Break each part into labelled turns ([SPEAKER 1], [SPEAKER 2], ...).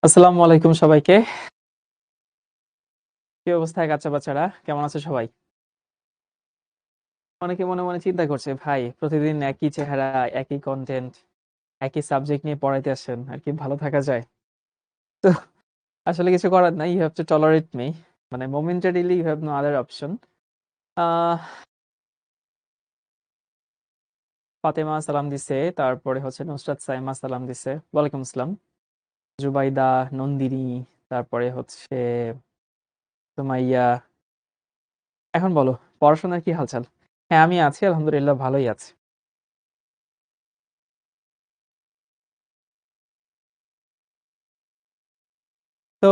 [SPEAKER 1] আসসালামু আলাইকুম সবাইকে। কি অবস্থায় বাচ্চা বাচ্চারা কেমন আছে সবাই? অনেকে মনে মনে চিন্তা করছে, ভাই প্রতিদিন একই চেহারা, একই কন্টেন্ট, একই সাবজেক্ট নিয়ে পড়াইতে আসেন, আর কি ভালো থাকা যায়? তো আসলে কিছু করার নাই, you have to tolerate me. মানে momentarily you have no other option. Ah Fatema সালাম দিছে, তারপরে হচ্ছে নুসরাত সাইমা সালাম দিছে, ওয়ালাইকুম আসসালাম। জুবাইদা, নন্দিনী, তারপরে হচ্ছে সুমাইয়া। এখন বলো, পড়াশোনার কি হালচাল? হ্যাঁ, আমি আছি, আলহামদুলিল্লাহ ভালোই আছি। তো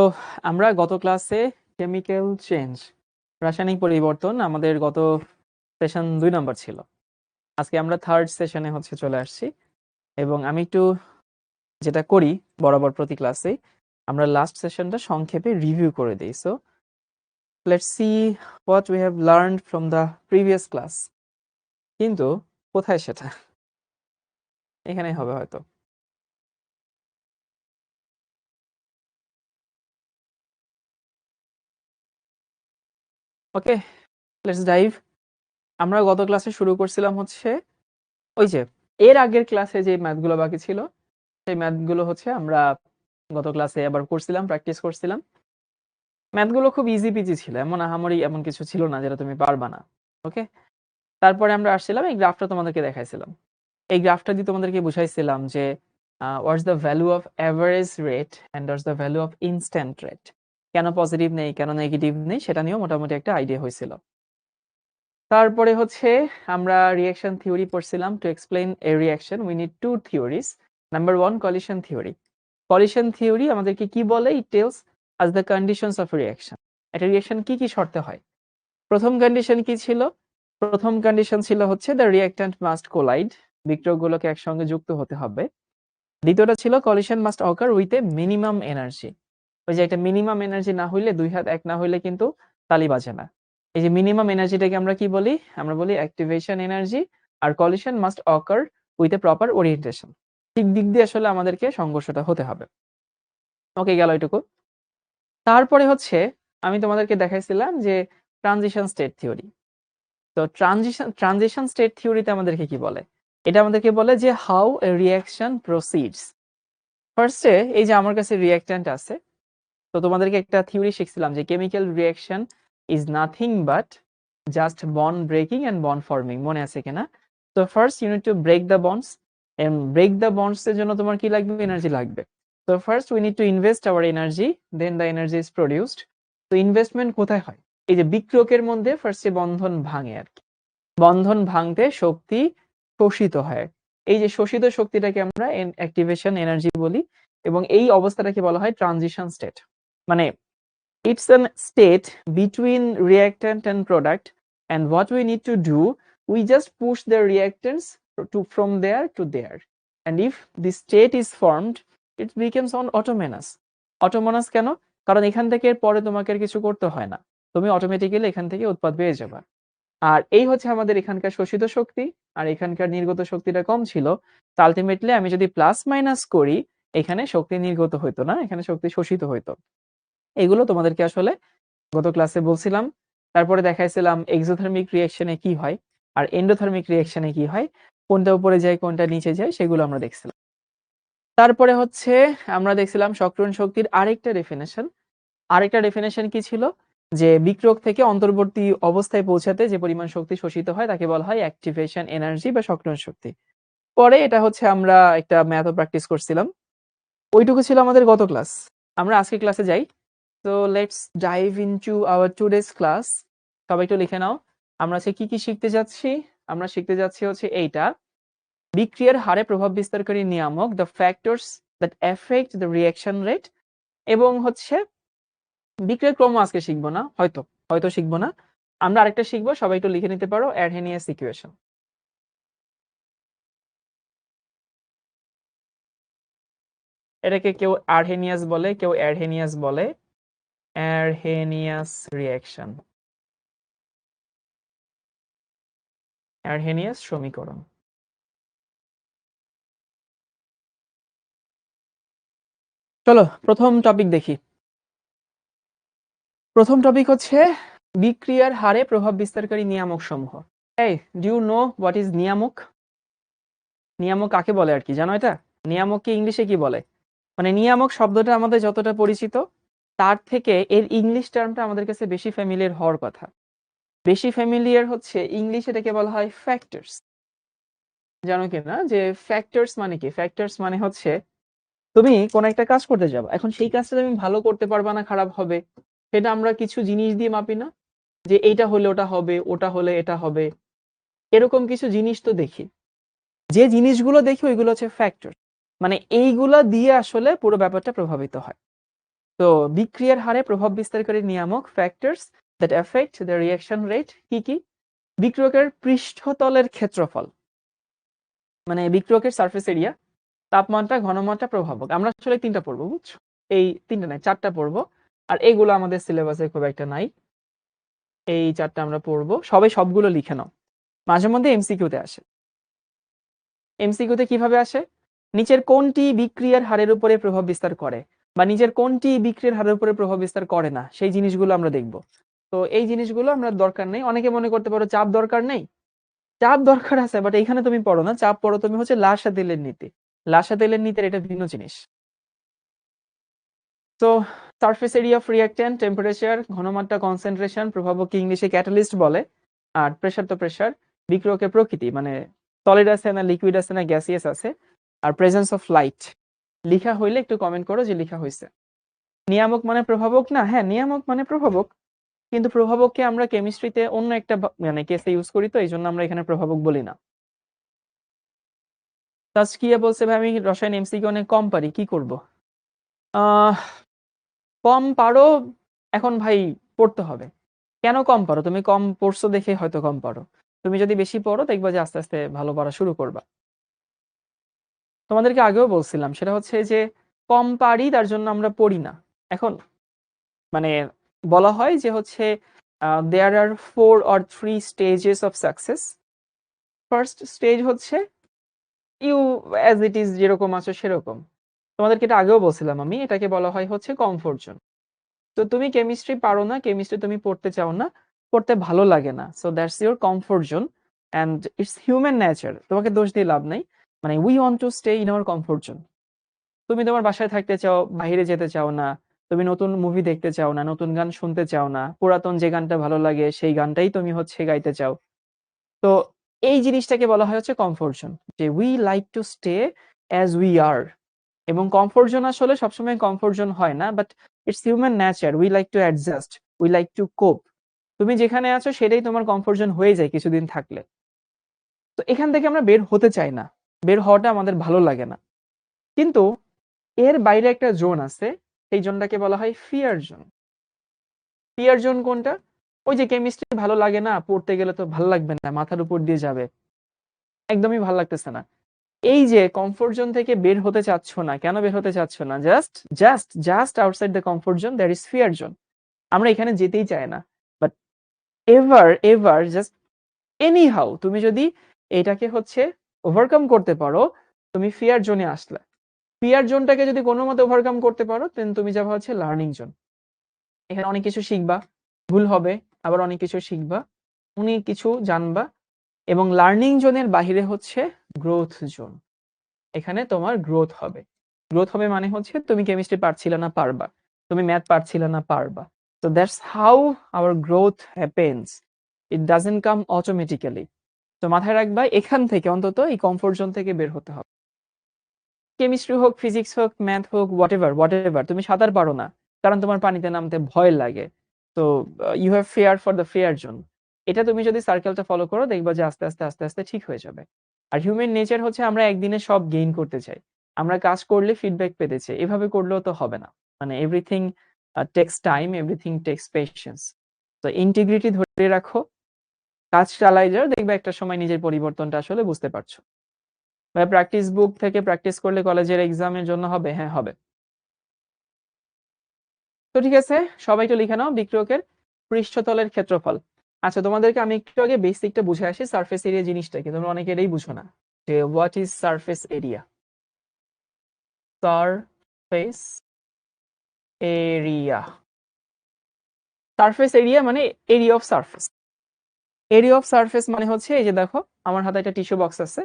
[SPEAKER 1] আমরা গত ক্লাসে কেমিক্যাল চেঞ্জ, রাসায়নিক পরিবর্তন, আমাদের গত সেশন 2 নম্বর ছিল। আজকে আমরা থার্ড সেশনে হচ্ছে চলে আসছি, এবং আমি একটু যেটা করি বরাবর প্রতি ক্লাসে, আমরা লাস্ট সেশনটা সংক্ষেপে রিভিউ করে দিই। So let's see what we have learned from the previous class. কিন্তু কোথায় সেটা? এখানেই হবে হয়তো। ওকে, লেটস ডাইভ। আমরা গত ক্লাসে শুরু করছিলাম হচ্ছে ওই যে এর আগের ক্লাসে যে ম্যাথগুলো বাকি ছিল, সেই ম্যাথগুলো হচ্ছে আমরা গত ক্লাসে আবার করছিলাম, প্র্যাকটিস করছিলাম। ম্যাথগুলো খুব ইজি পিজি ছিল, এমন আহামরি এমন কিছু ছিল না যেটা তুমি পারবা না। ওকে, তারপরে আমরা আসছিলাম, এই গ্রাফটা তোমাদেরকে দেখাইছিলাম। এই গ্রাফটা দিয়ে তোমাদেরকে বুঝাইছিলাম যে what's the value of average rate and what's the value of instant rate. কেন পজিটিভ নেই, কেন নেগেটিভ নেই, সেটা নিয়েও মোটামুটি একটা আইডিয়া হয়েছিল। তারপরে হচ্ছে আমরা রিঅ্যাকশন থিওরি পড়ছিলাম। To explain A reaction we need two theories. Number 1, collision theory. Collision theory আমাদেরকে কি বলে? It tells us the conditions of reaction. একটা রিঅ্যাকশন কি কি শর্তে হয়। প্রথম কন্ডিশন কি ছিল? প্রথম কন্ডিশন ছিল হচ্ছে দ্য রিঅ্যাক্ট্যান্ট মাস্ট কোলাইড, বিক্রিয়কগুলোকে একসঙ্গে যুক্ত হতে হবে। দ্বিতীয়টা ছিল collision must occur with A minimum energy. ওই যে একটা মিনিমাম এনার্জি না হইলে, দুই হাত এক না হইলে কিন্তু তালি বাজে না। এই যে মিনিমাম এনার্জিটাকে আমরা কি বলি? আমরা বলি অ্যাক্টিভেশন এনার্জি। আর collision must occur with a proper orientation. ঠিক দিক দিয়ে আসলে আমাদেরকে সংঘর্ষটা হতে হবে। ওকে, গেল এটুকু। তারপরে হচ্ছে আমি তোমাদেরকে দেখাইছিলাম যে ট্রানজিশন স্টেট থিওরি। তো ট্রানজিশন স্টেট থিওরিতে আমাদেরকে কি বলে? এটা আমাদেরকে বলে যে হাউ এ রিঅ্যাকশন প্রসিডস। ফার্স্টে এই যে আমার কাছে রিঅ্যাক্ট্যান্ট আছে, তো তোমাদেরকে একটা থিওরি শিখছিলাম যে chemical reaction is nothing but just bond breaking and bond forming. মনে আছে কিনা? তো first you need to break the bonds, and break the bonds এর জন্য তোমার কি লাগবে? এনার্জি লাগবে। তো first we need to invest our energy, then the energy is produced. তো ইনভেস্টমেন্ট কোথায় হয়? এই যে বিক্রিয়কের মধ্যে ফার্স্টে বন্ধন ভাঙে আর কি। বন্ধন ভাঙতে শক্তি শোষিত হয়। এই যে শোষিত শক্তিটাকে আমরা অ্যাক্টিভেশন এনার্জি বলি, এবং এই অবস্থাটাকে বলা হয় ট্রানজিশন স্টেট। মানে it's an state between reactant and product, and what we need to do, we just push the reactants from there to there, and if the state is formed, it becomes on autonomous. Autonomous কেন? কারণ এখান থেকে পরে তোমাকে আর কিছু করতে হয় না, তুমি অটোমেটিক্যালি এখান থেকে উৎপাদ পেয়ে যাবে। আর এই হচ্ছে আমাদের এখানকার শোষিত শক্তি, আর এখানকার নির্গত শক্তিটা কম ছিল। তো আলটিমেটলি আমি যদি প্লাস মাইনাস করি, এখানে শক্তি নির্গত হইতো না, এখানে শক্তি শোষিত হইতো। এগুলো তোমাদেরকে আসলে গত ক্লাসে বলছিলাম। তারপরে দেখাইছিলাম এক্সোথার্মিক রিঅ্যাকশনে কি হয় আর এন্ডোথার্মিক রিঅ্যাকশনে কি হয়, কোনটা উপরে যায় কোনটা নিচে যায় সেগুলো আমরা দেখছিলাম। তারপরে হচ্ছে আমরা দেখছিলাম সক্রিয়ণ শক্তির আরেকটা ডেফিনেশন কি ছিল? যে বিক্রিয়ক থেকে অন্তর্বর্তী অবস্থায় পৌঁছাতে যে পরিমাণ শক্তি শোষিত হয় তাকে বলা হয় অ্যাক্টিভেশন এনার্জি বা সক্রিয়ণ শক্তি। পরে এটা হচ্ছে আমরা একটা ম্যাথও প্র্যাকটিস করছিলাম। ওইটুকু ছিল আমাদের গত ক্লাস। আমরা আজকে ক্লাসে যাই। তো let's dive into hour today's class. সবাই একটু লিখে নাও, আমরা আজকে কি কি শিখতে যাচ্ছি। আমরা শিখতে যাচ্ছি হচ্ছে এইটা, বিক্রিয়ার হারে প্রভাব বিস্তারকারী নিয়ামক, the factors that effect the reaction rate. এবং হচ্ছে বিক্রিয়ার ক্রম আজকে শিখবো না, হয়তো হয়তো শিখবো না। আমরা আরেকটা শিখবো, সবাই একটু লিখে নিতে পারো, অ্যারহেনিয়াস ইকুয়েশন। এটাকে কেউ আরহেনিয়াস বলে, কেউ অ্যারহেনিয়াস বলে। অ্যারহেনিয়াস রিঅ্যাকশন, অ্যারহেনিয়াস সমীকরণ। চলো প্রথম টপিক দেখি। প্রথম টপিক হচ্ছে বিক্রিয়ার হারে প্রভাব বিস্তারকারী নিয়ামক সমূহ। এই do you know what is নিয়ামক? নিয়ামক কাকে বলে আর কি জানো এটা? নিয়ামককে ইংলিশে কি বলে? মানে নিয়ামক শব্দটা আমাদের যতটা পরিচিত তার থেকে এর ইংলিশ টার্মটা আমাদের কাছে বেশি ফ্যামিলিয়ার হওয়ার কথা। বেশি ফ্যামিলিয়ার হচ্ছে ইংলিশে এটাকে বলা হয় ফ্যাক্টরস। জানো কি না যে ফ্যাক্টরস মানে কি? ফ্যাক্টরস মানে হচ্ছে তুমি কোন একটা কাজ করতে যাবে, এখন সেই কাজটা তুমি ভালো করতে পারবা না খারাপ হবে, সেটা আমরা কিছু জিনিস দিয়ে মাপি না? যে এইটা হলে ওটা হবে, ওটা হলে এটা হবে, এরকম কিছু জিনিস তো দেখি। যে জিনিসগুলো দেখি ওইগুলো হচ্ছে ফ্যাক্টর, মানে এইগুলা দিয়ে আসলে পুরো ব্যাপারটা প্রভাবিত হয়। তো বিক্রিয়ার হারে প্রভাব বিস্তারকারী নিয়ামক factors that effect the reaction rate কি কি? বিক্রিয়কের পৃষ্ঠতলের ক্ষেত্রফল, মানে বিক্রিয়কের সারফেস এরিয়া, তাপমাত্রা, ঘনমাত্রা, প্রভাবক। আমরা আসলে তিনটা পড়বো, বুঝছো? এই তিনটা নাই, চারটা পড়বো। আর এগুলো আমাদের সিলেবাসে খুব একটা নাই। এই চারটা আমরা পড়বো, সবগুলো লিখে নাও। মাঝে মধ্যে এমসিকিউতে আসে। এমসিকিউতে কিভাবে আসে? নিচের কোনটি বিক্রিয়ার হারের উপরে প্রভাব বিস্তার করে, বা নিচের কোনটি বিক্রিয়ার হারের উপরে প্রভাব বিস্তার করে না, সেই জিনিসগুলো আমরা দেখব। তো এই জিনিসগুলো আমরা দরকার নেই। অনেকে মনে করতে পারো চাপ দরকার নেই। চাপ দরকার আছে, বাট এইখানে তুমি পড়ো না, চাপ পড়ো তুমি হচ্ছে লাসাতেলের নীতি। লাসাতেলের নীতির এটা ভিন্ন জিনিস। তো surface area of reactant, temperature, ঘনমাত্রা, কনসেন্ট্রেশন, প্রভাবককে ইংলিশে ক্যাটালিস্ট বলে। আর প্রেসার তো প্রেসার। বিক্রিয়কের প্রকৃতি, মানে সলিড আছে না লিকুইড আছে না গ্যাসিয়াস আছে। আর প্রেজেন্স অফ লাইট। লিখা হইলে একটু কমেন্ট করো যে লিখা হয়েছে। নিয়ামক মানে প্রভাবক না? হ্যাঁ, নিয়ামক মানে প্রভাবক, কিন্তু প্রভাবককে আমরা কেমিস্ট্রিতে অন্য একটা মানে কেসে ইউজ করি, তো এই জন্য আমরা এখানে প্রভাবক বলি না। তাজকিয়া বলছে ভাই আমি রসায়ন এমসিকিউ অনেক কম পারি, কি করব? আহ কম পারো, এখন ভাই পড়তে হবে। কেন কম পারো? তুমি কম পড়ছো দেখে হয়তো কম পারো। তুমি যদি বেশি পড়ো দেখবা যে আস্তে আস্তে ভালো পড়া শুরু করবা। তোমাদেরকে আগেও বলছিলাম, সেটা হচ্ছে যে কম পারি তার জন্য আমরা পড়ি না। এখন মানে বলা হয় যে হচ্ছে দেয়ার আর 4 or 3 stages of success. First stage হচ্ছে ইউ অ্যাজ ইট ইজ, যেরকম আছো সেরকম। তোমাদেরকে এটা আগেও বলছিলাম আমি, এটাকে বলা হয় হচ্ছে কমফোর্ট জোন। তো তুমি কেমিস্ট্রি পারো না, কেমিস্ট্রি তুমি পড়তে চাও না, পড়তে ভালো লাগে না, so that's your comfort zone. And it's human nature, তোমাকে দোষ দিয়ে লাভ নাই। মানে we want to stay in our comfort zone. তুমি তোমার বাসায় থাকতে চাও, বাইরে যেতে চাও না, তুমি নতুন মুভি দেখতে চাও না, নতুন গান শুনতে চাও না, পুরাতন যে গানটা ভালো লাগে সেই গানটাই তুমি হচ্ছে গাইতে চাও। তো এই জিনিসটাকে বলা হয় হচ্ছে কমফোর্ট জোন, যে we like to stay as we are. এবং কমফোর্ট জোন আসলে সবসময় কমফোর্ট জোন হয় না, but it's human nature, we like to adjust, we like to কোপ। তুমি যেখানে আছো সেটাই তোমার কমফোর্ট জোন হয়ে যায় কিছুদিন থাকলে। তো এখান থেকে আমরা বের হতে চাই না, বের হওয়াটা আমাদের ভালো লাগে না। কিন্তু এর বাইরে একটা জোন আছে, সেই জোনটাকে বলা হয় ফিয়ার জোন। ফিয়ার জোন কোনটা? ওই যে কেমিস্ট্রি ভালো লাগে না, পড়তে গেলে তো ভালো লাগবে না, মাথার উপর দিয়ে যাবে, একদমই ভালো লাগতেছে না। এই যে কমফোর্ট জোন থেকে বের হতে চাচ্ছ না, কেন বের হতে চাচ্ছ না? Just just just outside the comfort zone that is fear zone. আমরা এখানে যেতেই চাই না। But ever ever just any how তুমি যদি এটাকে হচ্ছে ওভারকাম করতে পারো, তুমি ফিয়ার জোনে আসলে। ফিয়ার জোনটাকে যদি কোনো মতে ওভারকাম করতে পারো, দেন তুমি যাবে হচ্ছে লার্নিং জোন। এখানে অনেক কিছু শিখবা, ভুল হবে, আবার অনেক কিছু শিখবা, অনেক কিছু জানবা। এবং লার্নিং জোনের বাহিরে হচ্ছে গ্রোথ জোন। এখানে তোমার গ্রোথ হবে। গ্রোথ হবে মানে হচ্ছে তুমি কেমিস্ট্রি পারছিলে না পারবা, তুমি ম্যাথ পারছিলে না পারবা। So that's how our growth happens. It doesn't come automatically. তো মাথায় রাখবা, এখান থেকে অন্তত এই কমফোর্ট জোন থেকে বের হতে হবে। কেমিস্ট্রি হোক, ফিজিক্স হোক, ম্যাথ হোক, হোয়াট এভার, তুমি সাঁতার পারো না কারণ তোমার পানিতে নামতে ভয় লাগে। তো you have fear for the fear zone. এটা তুমি যদি সার্কেলটা ফলো করো দেখবা যে আস্তে আস্তে আস্তে আস্তে ঠিক হয়ে যাবে। আর হিউম্যান নেচার হচ্ছে আমরা একদিনে সব গেইন করতে চাই, আমরা কাজ করলে ফিডব্যাক পেতে চাই, এভাবে করলেও তো হবে না। মানে everything takes time, everything takes patience. তো ইন্টিগ্রিটি ধরে রাখো, কাজ চালাই যাও, দেখবে একটা সময় নিজের পরিবর্তনটা আসলে বুঝতে পারছো। ভাই প্র্যাকটিস বুক থেকে প্র্যাকটিস করলে কলেজের এক্সামের জন্য হবে? হ্যাঁ হবে। তো ঠিক আছে, সবাই একটু লিখে নাও বিক্রিয়কের পৃষ্ঠতলের ক্ষেত্রফল। আচ্ছা, তোমাদেরকে আমি একটু আগে বেসিকটা বুঝে আসি, সারফেস এরিয়া জিনিসটা কি। তোমরা অনেকে এটাই বুঝো না, যে what is surface area. Surface area. Surface area মানে area of surface. Area of surface মানে হচ্ছে এই যে দেখো আমার হাতে একটা টিস্যু বক্স আছে,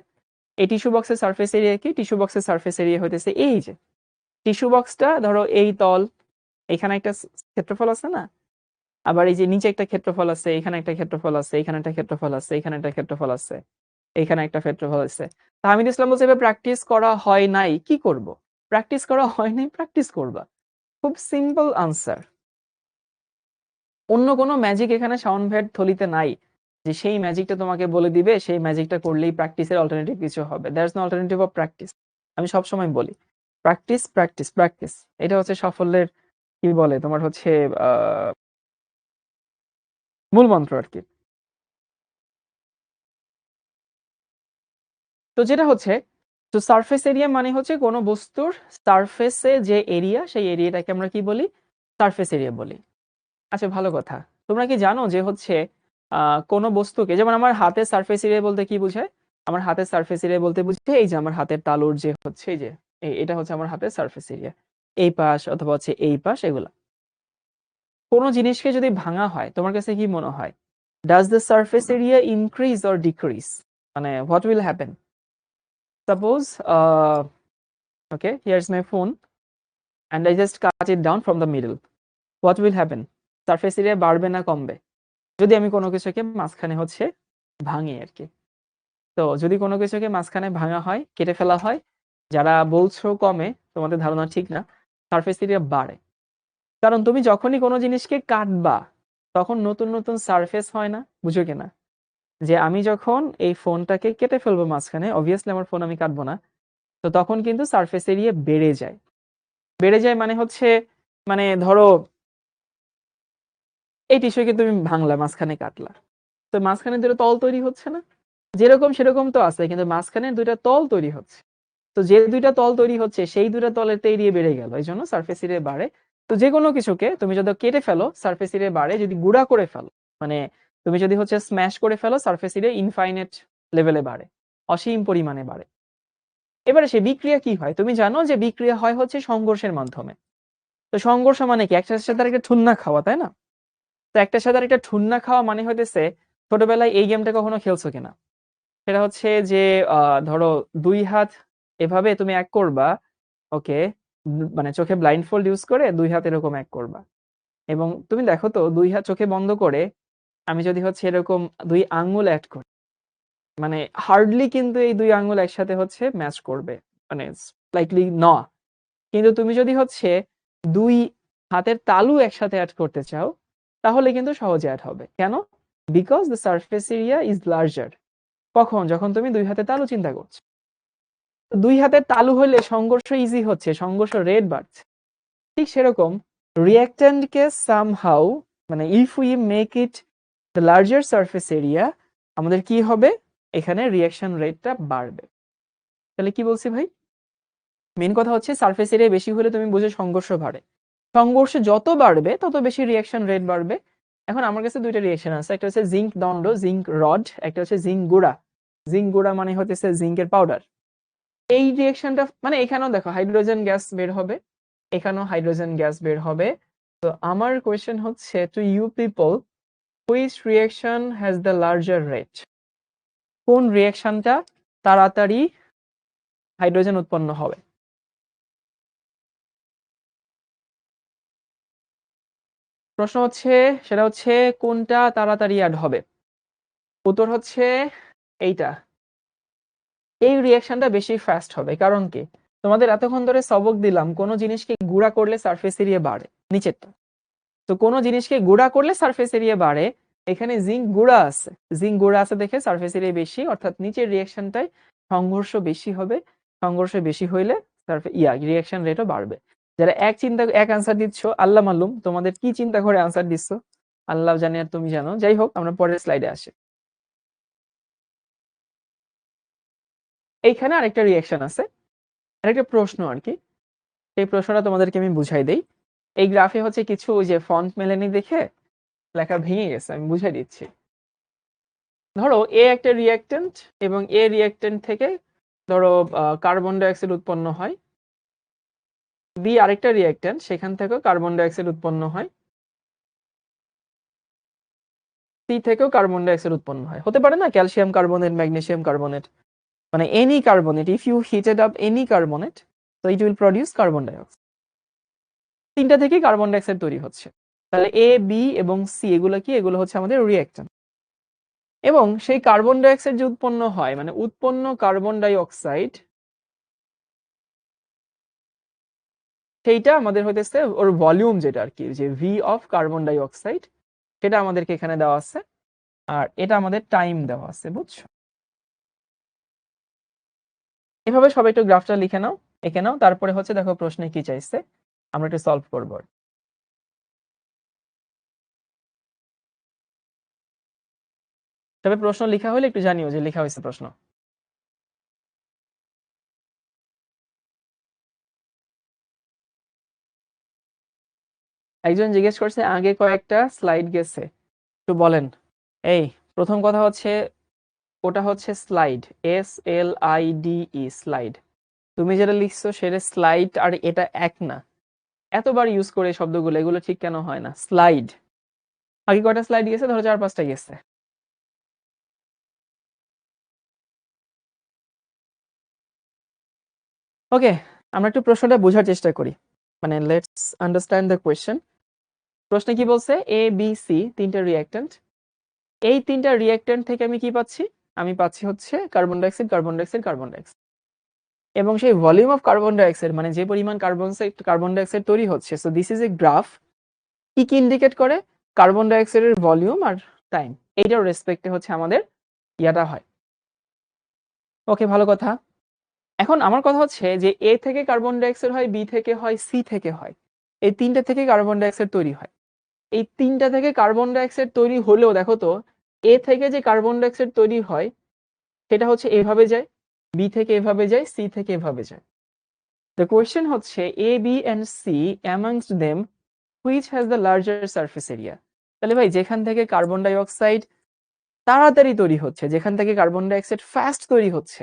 [SPEAKER 1] এই টিস্যু বক্সের সারফেস এরিয়া কি? টিস্যু বক্সের সারফেস এরিয়া হইতেছে এই যে টিস্যু বক্সটা, ধরো এই তল, এখানে একটা ক্ষেত্রফল আছে না, আবার এই যে নিচে একটা ক্ষেত্রফল আছে, এখানে একটা ক্ষেত্রফল আছে, এখানে একটা ক্ষেত্রফল আছে, এখানে একটা ক্ষেত্রফল আছে, এখানে একটা ক্ষেত্রফল আছে। তাহমিদ ইসলাম বলছে এবার প্র্যাকটিস করা হয় নাই, কি করব? প্র্যাকটিস করা হয় নাই, প্র্যাকটিস করবা। খুব সিম্পল আনসার। অন্য কোনো ম্যাজিক এখানে সাউন্ড ভ্যাট থলিতে নাই যে সেই ম্যাজিকটা তোমাকে বলে দিবে সেই ম্যাজিকটা করলেই প্র্যাকটিসের অল্টারনেটিভ কিছু হবে। That's no alternative of practice. আমি সবসময় বলি প্র্যাকটিস প্র্যাকটিস প্র্যাকটিস, এটা হচ্ছে সাফল্যের কি বলে তোমার হচ্ছে মূল মন্ত্র আর কি। তো যেটা হচ্ছে, তো সারফেস এরিয়া মানে হচ্ছে কোনো বস্তুর সারফেসে যে এরিয়া, সেই এরিয়াটাকে আমরা কি বলি? সারফেস এরিয়া বলি। আচ্ছা ভালো কথা, তোমরা কি জানো যে হচ্ছে কোনো বস্তুকে, যেমন আমার হাতের সারফেস এরিয়া বলতে কি বোঝায়? আমার হাতের সারফেস এরিয়া বলতে বুঝছে এই যে আমার হাতের তালুর যে হচ্ছে এই যে এটা হচ্ছে আমার হাতের সারফেস এরিয়া, এই পাশ অথবা হচ্ছে এই পাশ এগুলা। কোনো জিনিসকে যদি ভাঙা হয় তোমার কাছে কি মনে হয়? Does the surface area increase or decrease? মানে what will happen? Suppose okay, here's my phone and I just cut it down from the middle. What will happen? Surface area বাড়বে না কমবে? যদি আমি কোনো কিছুকে মাঝখানে হচ্ছে ভাঙি আর কি। তো যদি কোনো কিছুকে মাঝখানে ভাঙা হয়, কেটে ফেলা হয়, যারা বলছো কমে, তোমাদের ধারণা ঠিক না, সারফেস এরিয়া বাড়ে। কারণ তুমি যখনই কোনো জিনিসকে কাটবা তখন নতুন নতুন সারফেস হয় না? বুঝো কিনা? যে আমি যখন এই ফোনটাকে কেটে ফেলবো মাঝখানে, অবভিয়াসলি আমার ফোন আমি কাটবো না, তো তখন কিন্তু সারফেস এরিয়া বেড়ে যায়। বেড়ে যায় মানে হচ্ছে, মানে ধরো এই টিস্যুকে তুমি ভাঙলা, মাঝখানে কাটলা, তো মাঝখানে দুটো তল তৈরি হচ্ছে না? যেরকম সেরকম তো আছে, কিন্তু মাঝখানে দুইটা তল তৈরি হচ্ছে। তো যে দুইটা তল তৈরি হচ্ছে সেই দুইটা তলের তো এরিয়া বেড়ে গেল, এই জন্য সারফেস এরিয়া বাড়ে। তো যে কোনো কিছুকে তুমি যদি কেটে ফেলো সারফেস এরিয়া বাড়ে, যদি গুঁড়া করে ফেলো মানে তুমি যদি হচ্ছে স্ম্যাশ করে ফেলো সারফেস এরিয়া ইনফাইনাইট লেভেলে বাড়ে, অসীম পরিমাণে বাড়ে। এবারে সে বিক্রিয়া কি হয়? তুমি জানো যে বিক্রিয়া হয় হচ্ছে সংঘর্ষের মাধ্যমে। তো সংঘর্ষ মানে কি? একটার সাথে আরেকটা ঠুন্না খাওয়া, তাই না? তো একটার সাথে আরেকটা ঠুন্না খাওয়া মানে হইতেছে, ছোটবেলায় এই গেমটা কখনো খেলছো কিনা? সেটা হচ্ছে যে ধরো দুই হাত এভাবে তুমি এক করবা, ওকে, মানে চোখে ব্লাইন্ড ফোল্ড ইউজ করে দুই হাত এরকম এক করবা, এবং তুমি দেখো তো দুই হাত চোখে বন্ধ করে আমি যদি হচ্ছে এরকম দুই আঙ্গুল অ্যাড করি, মানে হার্ডলি কিন্তু এই দুই আঙ্গুল একসাথে হচ্ছে ম্যাচ করবে, মানে লাইকলি না। কিন্তু তুমি যদি হচ্ছে দুই হাতের তালু একসাথে অ্যাড করতে চাও তাহলে কিন্তু সহজে অ্যাড হবে। কেন? Because the surface area is larger. কখন? যখন তুমি দুই হাতে তালু চিন্তা করছো। দুই হাতের তালু হলে সংঘর্ষ ইজি হচ্ছে, সংঘর্ষ রেট বাড়ছে। ঠিক সেরকম রিঅ্যাক্ট্যান্টকে সামহাউ, মানে if we make it the larger surface area, আমাদের কি হবে? এখানে রিঅ্যাকশন রেটটা বাড়বে। তাহলে কি বলছি ভাই? মেন কথা হচ্ছে সারফেস এরিয়া বেশি হলে তুমি বুঝে সংঘর্ষ বাড়ে, সংঘর্ষ যত বাড়বে তত বেশি রিঅ্যাকশন রেট বাড়বে। এখন আমার কাছে দুইটা রিঅ্যাকশন আছে, একটা হচ্ছে জিঙ্ক দণ্ড, জিঙ্ক রড, একটা হচ্ছে জিঙ্ক গুঁড়া। জিঙ্ক গুঁড়া মানে হচ্ছে জিঙ্কের পাউডার। এই রিঅ্যাকশনটা মানে এখানেও দেখো হাইড্রোজেন গ্যাস বের হবে, এখানেও হাইড্রোজেন গ্যাস বের হবে। তো আমার কোয়েশ্চেন হচ্ছে to you people, which reaction has the larger rate? কোন রিঅ্যাকশনটা তাড়াতাড়ি হাইড্রোজেন উৎপন্ন হবে? প্রশ্ন হচ্ছে, সেটা হচ্ছে কোনটা তাড়াতাড়ি অ্যাড হবে? উত্তর হচ্ছে এইটা, এই রিঅ্যাকশনটা বেশি ফাস্ট হবে। কারণ কি? তোমাদের এতক্ষণ ধরে সবক দিলাম কোন জিনিসকে গুঁড়া করলে সারফেস এরিয়া বাড়ে, নিচেরটা। তো কোন জিনিসকে গুঁড়া করলে সারফেস এরিয়া বাড়ে, এখানে জিঙ্ক গুঁড়া আছে, জিঙ্ক গুঁড়া আছে দেখে সারফেস এরিয়া বেশি, অর্থাৎ নিচের রিঅ্যাকশনটায় সংঘর্ষ বেশি হবে। সংঘর্ষ বেশি হইলে রিঅ্যাকশন রেটও বাড়বে। যারা এক আনসার দিচ্ছ, আল্লাহ মালুম তোমাদের কি চিন্তা করে আনসার দিচ্ছ, আল্লাহ জানে আর তুমি জানো। যাই হোক, আমরা পরের স্লাইডে আসি। এইখানে আরেকটা রিঅ্যাকশন আছে, আরেকটা প্রশ্ন আর কি। এই প্রশ্নটা তোমাদেরকে আমি বুঝাই দেই। এই গ্রাফে হচ্ছে কিছু ওই যে ফন্ট মেলেনি দেখে লেখা ভেঙে গেছে, আমি বুঝাই দিচ্ছি। ধরো এ একটা রিঅ্যাক্ট্যান্ট এবং এ রিঅ্যাক্ট্যান্ট থেকে ধরো কার্বন ডাইঅক্সাইড উৎপন্ন হয়, বি আরেকটা রিঅ্যাক্ট্যান্ট, সেখান থেকেও কার্বন ডাইঅক্সাইড উৎপন্ন হয়, সি থেকেও কার্বন ডাইঅক্সাইড উৎপন্ন হয়। হতে পারে না ক্যালসিয়াম কার্বনেট, ম্যাগনেসিয়াম কার্বনেট, মানে any carbonate, if you heated up any carbonate তো it will produce carbon dioxide. তিনটা থেকেই কার্বন ডাইঅক্সাইড তৈরি হচ্ছে। তাহলে এ, বি এবং সি এগুলো কি? এগুলো হচ্ছে আমাদের রিঅ্যাক্ট্যান্ট। এবং সেই কার্বন ডাইঅক্সাইড যে উৎপন্ন হয়, মানে উৎপন্ন কার্বন ডাইঅক্সাইড, সেইটা আমাদের হইতেছে ওর ভলিউম, যেটা আর কি, যে ভি অফ কার্বন ডাইঅক্সাইড, সেটা আমাদেরকে এখানে দেওয়া আছে, আর এটা আমাদের টাইম দেওয়া আছে, বুঝছো? এভাবে সবাই একটু গ্রাফটা লিখে নাও, এঁকে নাও, তারপরে হচ্ছে দেখো প্রশ্নে কি চাইছে, আমরা একটু সলভ করবো। তবে প্রশ্ন লেখা হলে একটু জানিও যে লেখা হয়েছে প্রশ্ন। একজন জিজ্ঞেস করছে আগে কয়েকটা স্লাইড গেছে, একটু বলেন। এই প্রথম কথা হচ্ছে, ওটা হচ্ছে স্লাইড, SLIDE, স্লাইড। তুমি যেটা লিখছো সেটা স্লাইড, আর এটা এক না। এতবার ইউজ করে শব্দগুলো, এগুলো ঠিক কেন হয় না? স্লাইড, আগে কয়টা স্লাইড গেছে? ধরো 4-5টা গেছে। ওকে, আমরা একটু প্রশ্নটা বোঝার চেষ্টা করি, মানে লেটস আন্ডারস্ট্যান্ড দ্য কোয়েশ্চেন। প্রশ্নে কি বলছে? এ, বি, সি তিনটা রিঅ্যাক্ট্যান্ট। এই তিনটা রিঅ্যাক্ট্যান্ট থেকে আমি কি পাচ্ছি? আমি পাচ্ছি হচ্ছে carbon dioxide, carbon dioxide, carbon dioxide. এবং সেই ভলিউম অফ কার্বন ডাইঅক্সাইড, মানে যে পরিমাণ কার্বন ডাইঅক্সাইড তৈরি হচ্ছে, so this is A graph. কি কি ইন্ডিকেট করে? কার্বন ডাইঅক্সাইডের ভলিউম আর টাইম, এইটার রেসপেক্টে হচ্ছে আমাদের ইয়াটা হয়। ওকে, ভালো কথা। এখন আমার কথা হচ্ছে যে এ থেকে কার্বন ডাইঅক্সাইড হয়, বি থেকে হয়, সি থেকে হয়, এই তিনটা থেকে কার্বন ডাইঅক্সাইড তৈরি হয়। এই তিনটা থেকে কার্বন ডাইঅক্সাইড তৈরি হলেও দেখো তো, এ থেকে যে কার্বন ডাইঅক্সাইড তৈরি হয় সেটা হচ্ছে এভাবে যায়, বি থেকে এভাবে যায়, সি থেকে এভাবে যায়। দ্য কোয়েশ্চেন হচ্ছে a, b and c, amongst them which has the larger surface area. তাহলে ভাই যেখান থেকে কার্বন ডাইঅক্সাইড তাড়াতাড়ি তৈরি হচ্ছে, যেখান থেকে কার্বন ডাইঅক্সাইড ফাস্ট তৈরি হচ্ছে,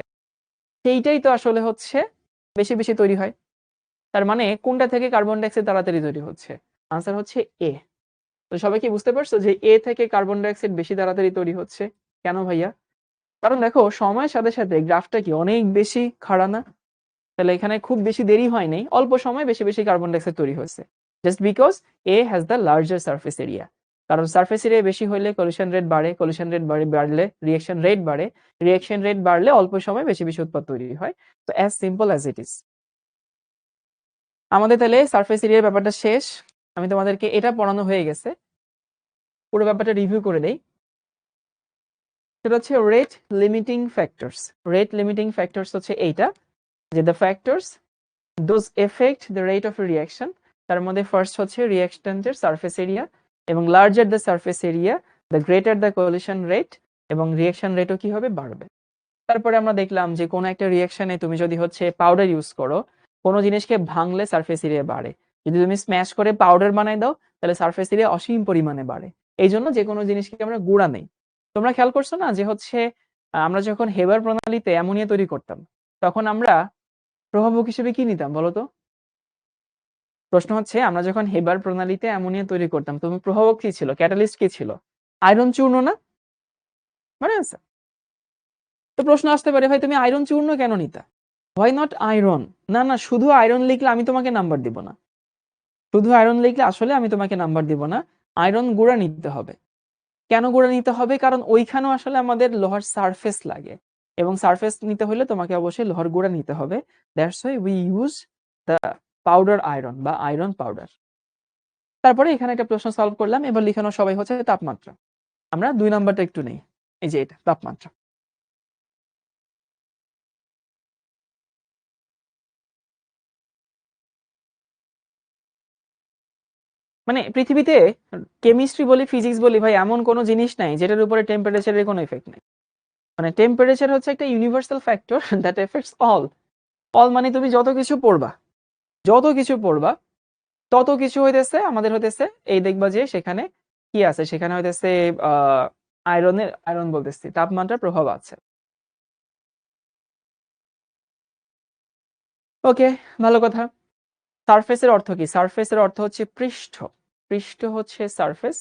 [SPEAKER 1] সেইটাই তো আসলে হচ্ছে বেশি বেশি তৈরি হয়। তার মানে কোনটা থেকে কার্বন ডাইঅক্সাইড তাড়াতাড়ি তৈরি হচ্ছে? আনসার হচ্ছে এ। তো সবাই কি বুঝতে পারছো যে এ থেকে কার্বন ডাইঅক্সাইড বেশি তাড়াতাড়ি তৈরি হচ্ছে? কেন ভাইয়া? কারণ দেখো সময়ের সাথে সাথে গ্রাফটা কি অনেক বেশি খাড়া না? তাহলে এখানে খুব বেশি দেরি হয় নাই, অল্প সময় বেশি বেশি কার্বন ডাইঅক্সাইড তৈরি হয়েছে, just because A has the larger surface area. কারণ সারফেস এরিয়া বেশি হলে কলিশন রেট বাড়ে, কলিশন রেট বাড়লে রিঅ্যাকশন রেট বাড়ে, রিঅ্যাকশন রেট বাড়লে অল্প সময় বেশি বেশি উৎপাদ তৈরি হয়। তো as simple as it is. আমাদের তাহলে সারফেস এরিয়ার ব্যাপারটা শেষ। আমি তোমাদেরকে এটা পড়ানো হয়ে গেছে, পুরো ব্যাপারটা রিভিউ করে দেই। সেটা হচ্ছে rate limiting factors. Rate limiting factors হচ্ছে এইটা, যে the factors those effect the rate of reaction. তার মধ্যে ফার্স্ট হচ্ছে রিঅ্যাকট্যান্টের সারফেস এরিয়া, এবং larger the surface area the greater the collision rate, এবং রিঅ্যাকশন রেটও কি হবে? বাড়বে। তারপরে আমরা দেখলাম যে কোনো একটা রিঅ্যাকশনে তুমি যদি হচ্ছে পাউডার ইউজ করো, কোনো জিনিসকে ভাঙলে সারফেস এরিয়া বাড়ে। যদি তুমি স্ম্যাশ করে পাউডার বানাই দাও তাহলে সারফেস এরিয়া অসীম পরিমাণে বাড়ে। এই জন্য যে কোনো জিনিসকে আমরা গুঁড়া নেই। তোমরা খেয়াল করছো না যে হচ্ছে আমরা যখন হেবার প্রণালীতে অ্যামোনিয়া তৈরি করতাম, তখন আমরা প্রভাবক হিসেবে কি নিতাম বলো তো? প্রশ্ন হচ্ছে আমরা যখন হেবার প্রণালীতে অ্যামোনিয়া তৈরি করতাম, তখন প্রভাবক কি ছিল? ক্যাটালিস্ট কি ছিল? আয়রন চূর্ণ না? মানে আছে। তো প্রশ্ন আসতে পারে ভাই তুমি আয়রন চূর্ণ কেন নিতা? Why not iron? না না, শুধু আয়রন লিখলে আমি তোমাকে নাম্বার দিব না। শুধু আয়রন লিখলে আসলে আমি তোমাকে নাম্বার দিব না। আয়রন গুঁড়া নিতে হবে। কেন গুঁড়া নিতে হবে? কারণ ওইখানেও আসলে আমাদের লোহার সারফেস লাগে, এবং সারফেস নিতে হলে তোমাকে অবশ্যই লোহার গুঁড়া নিতে হবে। That's why we use the powder iron বা আয়রন পাউডার। তারপরে এখানে একটা প্রশ্ন সলভ করলাম, এবার লিখানো সবাই হচ্ছে তাপমাত্রা। আমরা 2 নাম্বারটা একটু নেই, এই যে এটা তাপমাত্রা। মানে পৃথিবীতে কেমিস্ট্রি বলি, ফিজিক্স বলি ভাই, এমন কোনো জিনিস নাই যেটার উপরে টেম্পারেচারের কোনো এফেক্ট নেই। মানে টেম্পারেচার হচ্ছে একটা universal factor that effects all. All মানে তুমি যত কিছু পড়বা, যত কিছু পড়বা তত কিছু হইতেছে আমাদের হইতেছে এই দেখবা যে সেখানে কি আছে, সেখানে হইতেছে আয়রন বলতেছি, তাপমাত্রার প্রভাব আছে। ওকে, ভালো কথা। সারফেসের অর্থ কি? সারফেসের অর্থ হচ্ছে পৃষ্ঠ। পৃষ্ঠ হচ্ছে সারফেস।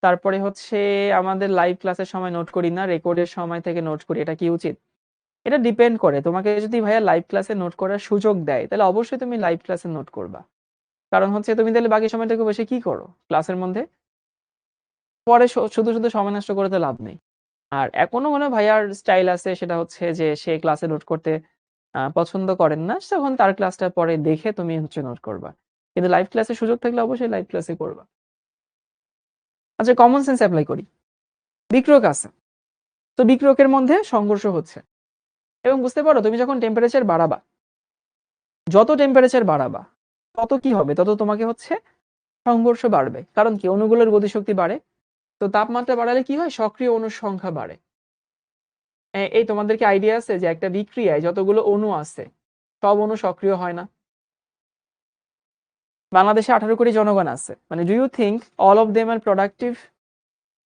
[SPEAKER 1] তারপরে হচ্ছে আমাদের লাইভ ক্লাসের সময় নোট করি না, রেকর্ডের সময় থেকে নোট করি, এটা কি উচিত? এটা ডিপেন্ড করে। তোমাকে যদি ভাইয়া লাইভ ক্লাসে নোট করার সুযোগ দেয় তাহলে অবশ্যই তুমি লাইভ ক্লাসে নোট করবা। কারণ হচ্ছে তুমি তাহলে বাকি সময়টাকে বসে কি করো ক্লাসের মধ্যে? পরে শুধু শুধু সময় নষ্ট করে তো লাভ নেই। আর এখনো মনে হয় ভাইয়ার স্টাইল আছে, সেটা হচ্ছে যে সে ক্লাসে নোট করতে পছন্দ করেন না, তখন তার ক্লাসটা পরে দেখে তুমি হচ্ছে নোট করবা। কিন্তু লাইভ ক্লাসে সুযোগ থাকলে অবশ্যই লাইভ ক্লাসে করবা। আচ্ছা, কমন সেন্স অ্যাপ্লাই করি। বিক্রয়ক আছে, তো বিক্রয়কের মধ্যে সংঘর্ষ হচ্ছে, এবং বুঝতে পারো তুমি যখন টেম্পারেচার বাড়াবা, যত টেম্পারেচার বাড়াবা তত কি হবে, তত তোমাকে হচ্ছে সংঘর্ষ বাড়বে। কারণ কি, অণুগুলোর গতিশক্তি বাড়ে। তো তাপমাত্রা বাড়ালে কি হয়, সক্রিয় অণুর সংখ্যা বাড়ে। এই তোমাদেরকে আইডিয়া আছে যে একটা বিক্রিয়ায় যতগুলো অণু আছে সব অণু সক্রিয় হয় না। বাংলাদেশে 18 কোটি জনগণ আছে, মানে do you think all of them are productive,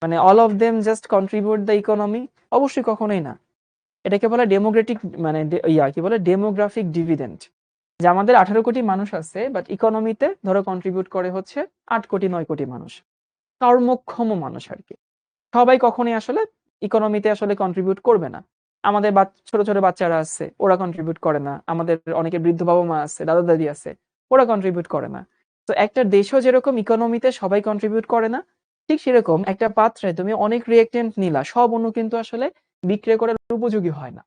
[SPEAKER 1] মানে all of them just contribute the economy? অবশ্যই কখনোই না। এটাকে বলে ডেমোক্রেটিক, মানে কি বলে, ডেমোগ্রাফিক ডিভিডেন্ড। যে আমাদের 18 কোটি মানুষ আছে, বাট ইকোনমিতে ধরো কন্ট্রিবিউট করে হচ্ছে 8 কোটি 9 কোটি মানুষ, কর্মক্ষম মানুষ আর কি। সবাই কখনোই আসলে ইকোনমিতে আসলে কন্ট্রিবিউট করবে না। আমাদের ছোট ছোট বাচ্চারা আছে, ওরা কন্ট্রিবিউট করে না। আমাদের অনেকে বৃদ্ধ বাবা মা আছে, দাদা দাদি আছে, ওরা কন্ট্রিবিউট করে না। তো একটা দেশও যেরকম ইকোনমিতে সবাই কন্ট্রিবিউট করে না, ঠিক সেরকম একটা পাত্রে তুমি অনেক রিয়েক্টেন্ট নিলা, সব অণু কিন্তু আসলে বিক্রিয়া করার উপযোগী হয় না।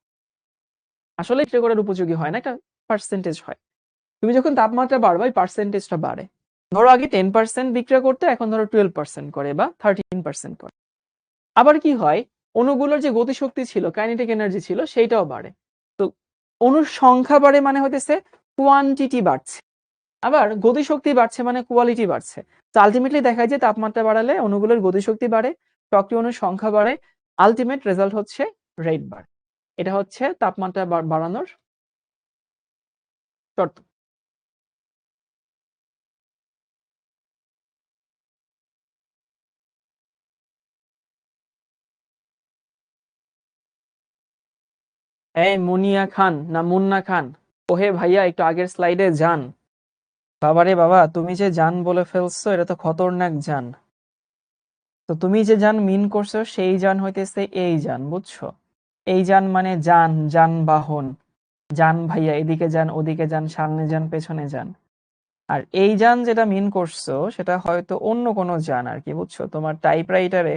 [SPEAKER 1] আসলে বিক্রিয়া করার উপযোগী হয় না, একটা পার্সেন্টেজ হয়। তুমি যখন তাপমাত্রা বাড়বে পার্সেন্টেজটা বাড়ে। ধরো আগে 10% বিক্রিয়া করতে, এখন ধরো 12% করে বা 13% করে। আবার কি হয়, অণুগুলোর যে গতিশক্তি ছিল, কাইনেটিক এনার্জি ছিল, সেইটাও বাড়ে। তো অণুর সংখ্যা বাড়ে মানে হতেছে কোয়ান্টিটি বাড়ছে, আবার গতিশক্তি বাড়ছে মানে কোয়ালিটি বাড়ছে। তো আলটিমেটলি দেখা যায় তাপমাত্রা বাড়ালে অণুগুলোর গতিশক্তি বাড়ে, সক্রিয় অণুর সংখ্যা বাড়ে, আলটিমেট রেজাল্ট হচ্ছে রেট বাড়ে। এটা হচ্ছে তাপমাত্রা বাড়ানোর শর্ত। এই মুনিয়া খান না মুন্না খান, ওহে ভাইয়া একটু আগের স্লাইডে যান। বাবারে বাবা, তুমি যে জান বলে ফেলছো, এটা তো খতরনাক জান। তো তুমি যে যান মিন করছো, সেই যান হইতেছে এই যান, বুঝছো? এই যান মানে যান, যানবাহন। যান ভাইয়া, এদিকে যান, ওদিকে যান, সামনে যান, পেছনে যান। আর এই যান যেটা মিন করছো, সেটা হয়তো অন্য কোনো যান আর কি, বুঝছো? তোমার টাইপরাইটারে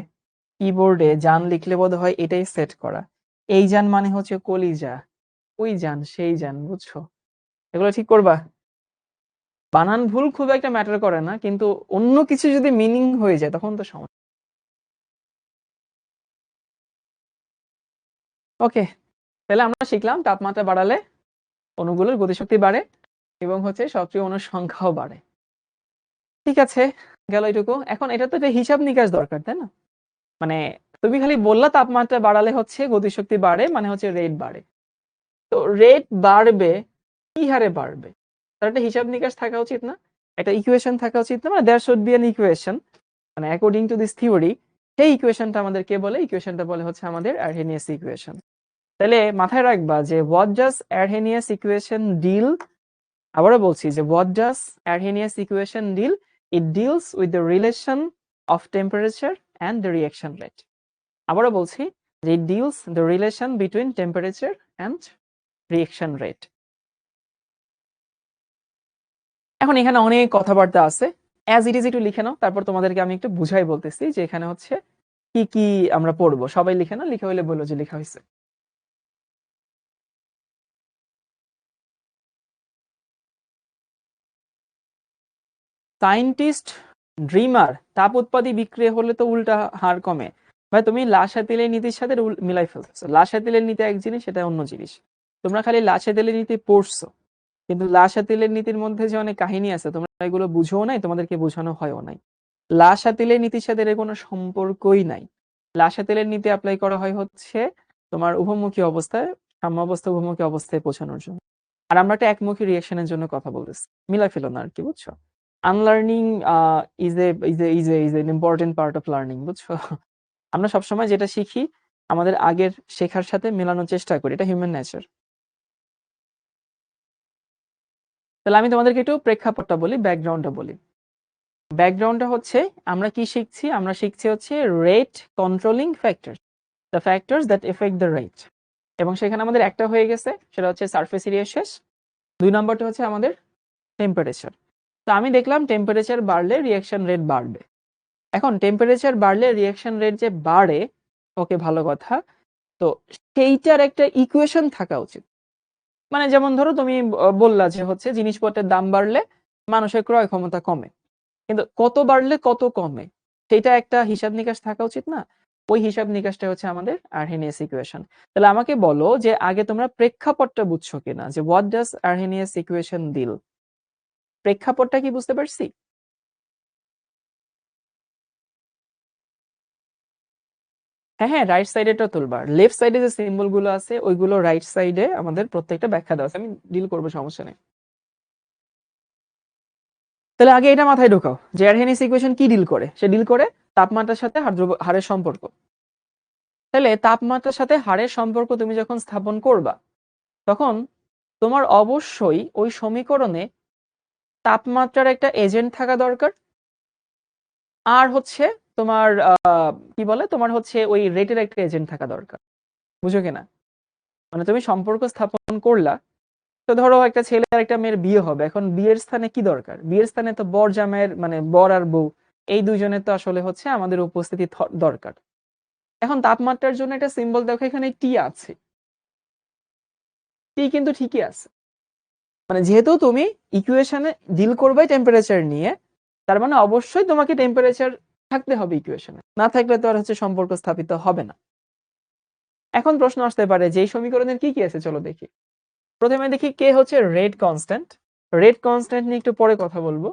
[SPEAKER 1] কিবোর্ডে যান লিখলে বোধ হয় এটাই সেট করা। এই যান মানে হচ্ছে কলিজা, ওই যান, সেই যান, বুঝছো? এগুলো ঠিক করবা। বানান ভুল খুব একটা ম্যাটার করে না, কিন্তু অন্য কিছু যদি মিনিং হয়ে যায় তখন তো সমস্যা। ওকে, তাহলে আমরা শিখলাম তাপমাত্রা বাড়ালে অণুগুলোর গতিশক্তি বাড়ে এবং হচ্ছে সক্রিয় অণুর সংখ্যাও বাড়ে। ঠিক আছে, গেল এটুকু। এখন এটা তো একটা হিসাব নিকাশ দরকার, তাই না? মানে তুমি খালি বললা তাপমাত্রা বাড়ালে হচ্ছে গতিশক্তি বাড়ে, মানে হচ্ছে রেট বাড়ে। তো রেট বাড়বে, কি হারে বাড়বে, তার একটা হিসাব নিকাশ থাকা উচিত না? একটা ইকুয়েশন থাকা উচিত না? মানে there should be an equation, মানে অ্যাকর্ডিং টু দিস থিওরি। সেই ইকুয়েশনটা আমাদের কে বলে? ইকুয়েশনটা বলে হচ্ছে আমাদের আর্হেনিয়াস ইকুয়েশন। তাহলে মাথায় রাখবা যে what does Arrhenius equation deal. আবারও বলছি যে what does Arrhenius equation deal? It deals with the relation of temperature and the reaction rate. আবারও বলছি যে it deals the relation between temperature and reaction rate. এখন এখানে অনেক কথাবার্তা আছে, অ্যাজ ইট ইজ একটু লিখে নাও, তারপর তোমাদেরকে আমি একটু বুঝাই বলতেছি যে এখানে হচ্ছে কি কি আমরা পড়বো। সবাই লিখে নাও, লিখে হইলে বললো যে লেখা হয়েছে। সায়েন্টিস্ট ড্রিমার, তাপ উৎপাদী বিক্রিয়া হলে তো উল্টা হার কমে। ভাই তুমি লাসা তেলের নীতির সাথে মিলাই ফেলছো। লাসা তেলের নীতি এক জিনিস, সেটা অন্য জিনিস। তোমরা খালি লাসা তেলের নীতি পড়ছো, কিন্তু লাসা তেলের নীতির মধ্যে যে অনেক কাহিনী আছে তোমরা এগুলো বুঝোও নাই, তোমাদেরকে বোঝানো হয়ও নাই। লাসা তেলের নীতির সাথে এর কোনো সম্পর্কই নাই। লাসা তেলের নীতি অ্যাপ্লাই করা হয় হচ্ছে তোমার উভমুখী অবস্থায়, সাম্যাবস্থা উভমুখী অবস্থায় পৌঁছানোর জন্য। আর আমরা একটা একমুখী রিয়েকশনের জন্য কথা বলতেছি, মিলাই ফেলো না আর কি, বুঝছো? Unlearning is an important part of learning, বুঝছো? আমরা সবসময় যেটা শিখি আমাদের আগের শেখার সাথে মেলানোর চেষ্টা করি, এটা হিউম্যান নেচার। তাহলে আমি তোমাদেরকে একটু প্রেক্ষাপটটা বলি, ব্যাকগ্রাউন্ডটা বলি। ব্যাকগ্রাউন্ডটা হচ্ছে আমরা কি শিখছি, আমরা শিখছি হচ্ছে rate controlling factors, the factors that effect the rate. এবং সেখানে আমাদের একটা হয়ে গেছে, সেটা হচ্ছে সারফেস এরিয়া শেষ। 2 নম্বরটা হচ্ছে আমাদের টেম্পারেচার। তো আমি দেখলাম টেম্পারেচার বাড়লে রিঅ্যাকশন রেট বাড়বে। এখন টেম্পারেচার বাড়লে রিঅ্যাকশন রেট যে বাড়ে, ওকে ভালো কথা। তো সেইটার একটা ইকুয়েশন থাকা উচিত। মানে যেমন ধরো তুমি বললা যে হচ্ছে জিনিসপত্রের দাম বাড়লে মানুষের ক্রয় ক্ষমতা কমে, কিন্তু কত বাড়লে কত কমে সেটা একটা হিসাব নিকাশ থাকা উচিত না? ওই হিসাব নিকাশটা হচ্ছে আমাদের আর্হেনিয়াস ইকুয়েশন। তাহলে আমাকে বলো যে আগে তোমরা প্রেক্ষাপটটা বুঝছো কিনা, যে what does Arrhenius equation deal. প্রেক্ষাপটটা কি বুঝতে পারছি? হ্যাঁ হ্যাঁ, রাইট সাইডেটা তুলবা। লেফট সাইডে যে সিম্বল গুলো আছে ওইগুলো রাইট সাইডে আমাদের প্রত্যেকটা ব্যাখ্যা দেওয়া আছে, আমি ডিল করবো, সমস্যা নেই। তাহলে আগে এটা মাথায় ঢোকাও যে আর্হেনিয়াস ইকুয়েশন কি ডিল করে। সে ডিল করে তাপমাত্রার সাথে হারের সম্পর্ক। তাহলে তাপমাত্রার সাথে হারের সম্পর্ক তুমি যখন স্থাপন করবা, তখন তোমার অবশ্যই ওই সমীকরণে তাপমাত্রার একটা এজেন্ট থাকা দরকার। আর হচ্ছে তোমার কি বলে, তোমার হচ্ছে ওই রেটের একটা এজেন্ট থাকা দরকার। বুঝো কিনা? মানে তুমি সম্পর্ক স্থাপন করলা, তো ধরো একটা ছেলে আর একটা মেয়ের বিয়ে হবে। এখন বিয়ের স্থানে কি দরকার? বিয়ের স্থানে তো বর জামাইয়ের, মানে বর আর বউ, এই দুইজনের তো আসলে হচ্ছে আমাদের উপস্থিতি দরকার। এখন তাপমাত্রার জন্য একটা সিম্বল দেখো, এখানে টি আছে। টি কিন্তু ঠিকই আছে। মানে যেহেতু তুমি ইকুয়েশনে ডিল করবে টেম্পারেচার নিয়ে, তার মানে অবশ্যই তোমাকে টেম্পারেচার থাকতে হবে ইকুয়েশনে, না থাকলে তো আর হচ্ছে সম্পর্ক স্থাপিত হবে না। এখন প্রশ্ন আসতে পারে যে এই সমীকরণের কি কি আছে, চলো দেখি। প্রথমে দেখি কে হচ্ছে রেট কনস্ট্যান্ট। রেট কনস্ট্যান্ট নিয়ে একটু পরে কথা বলবো।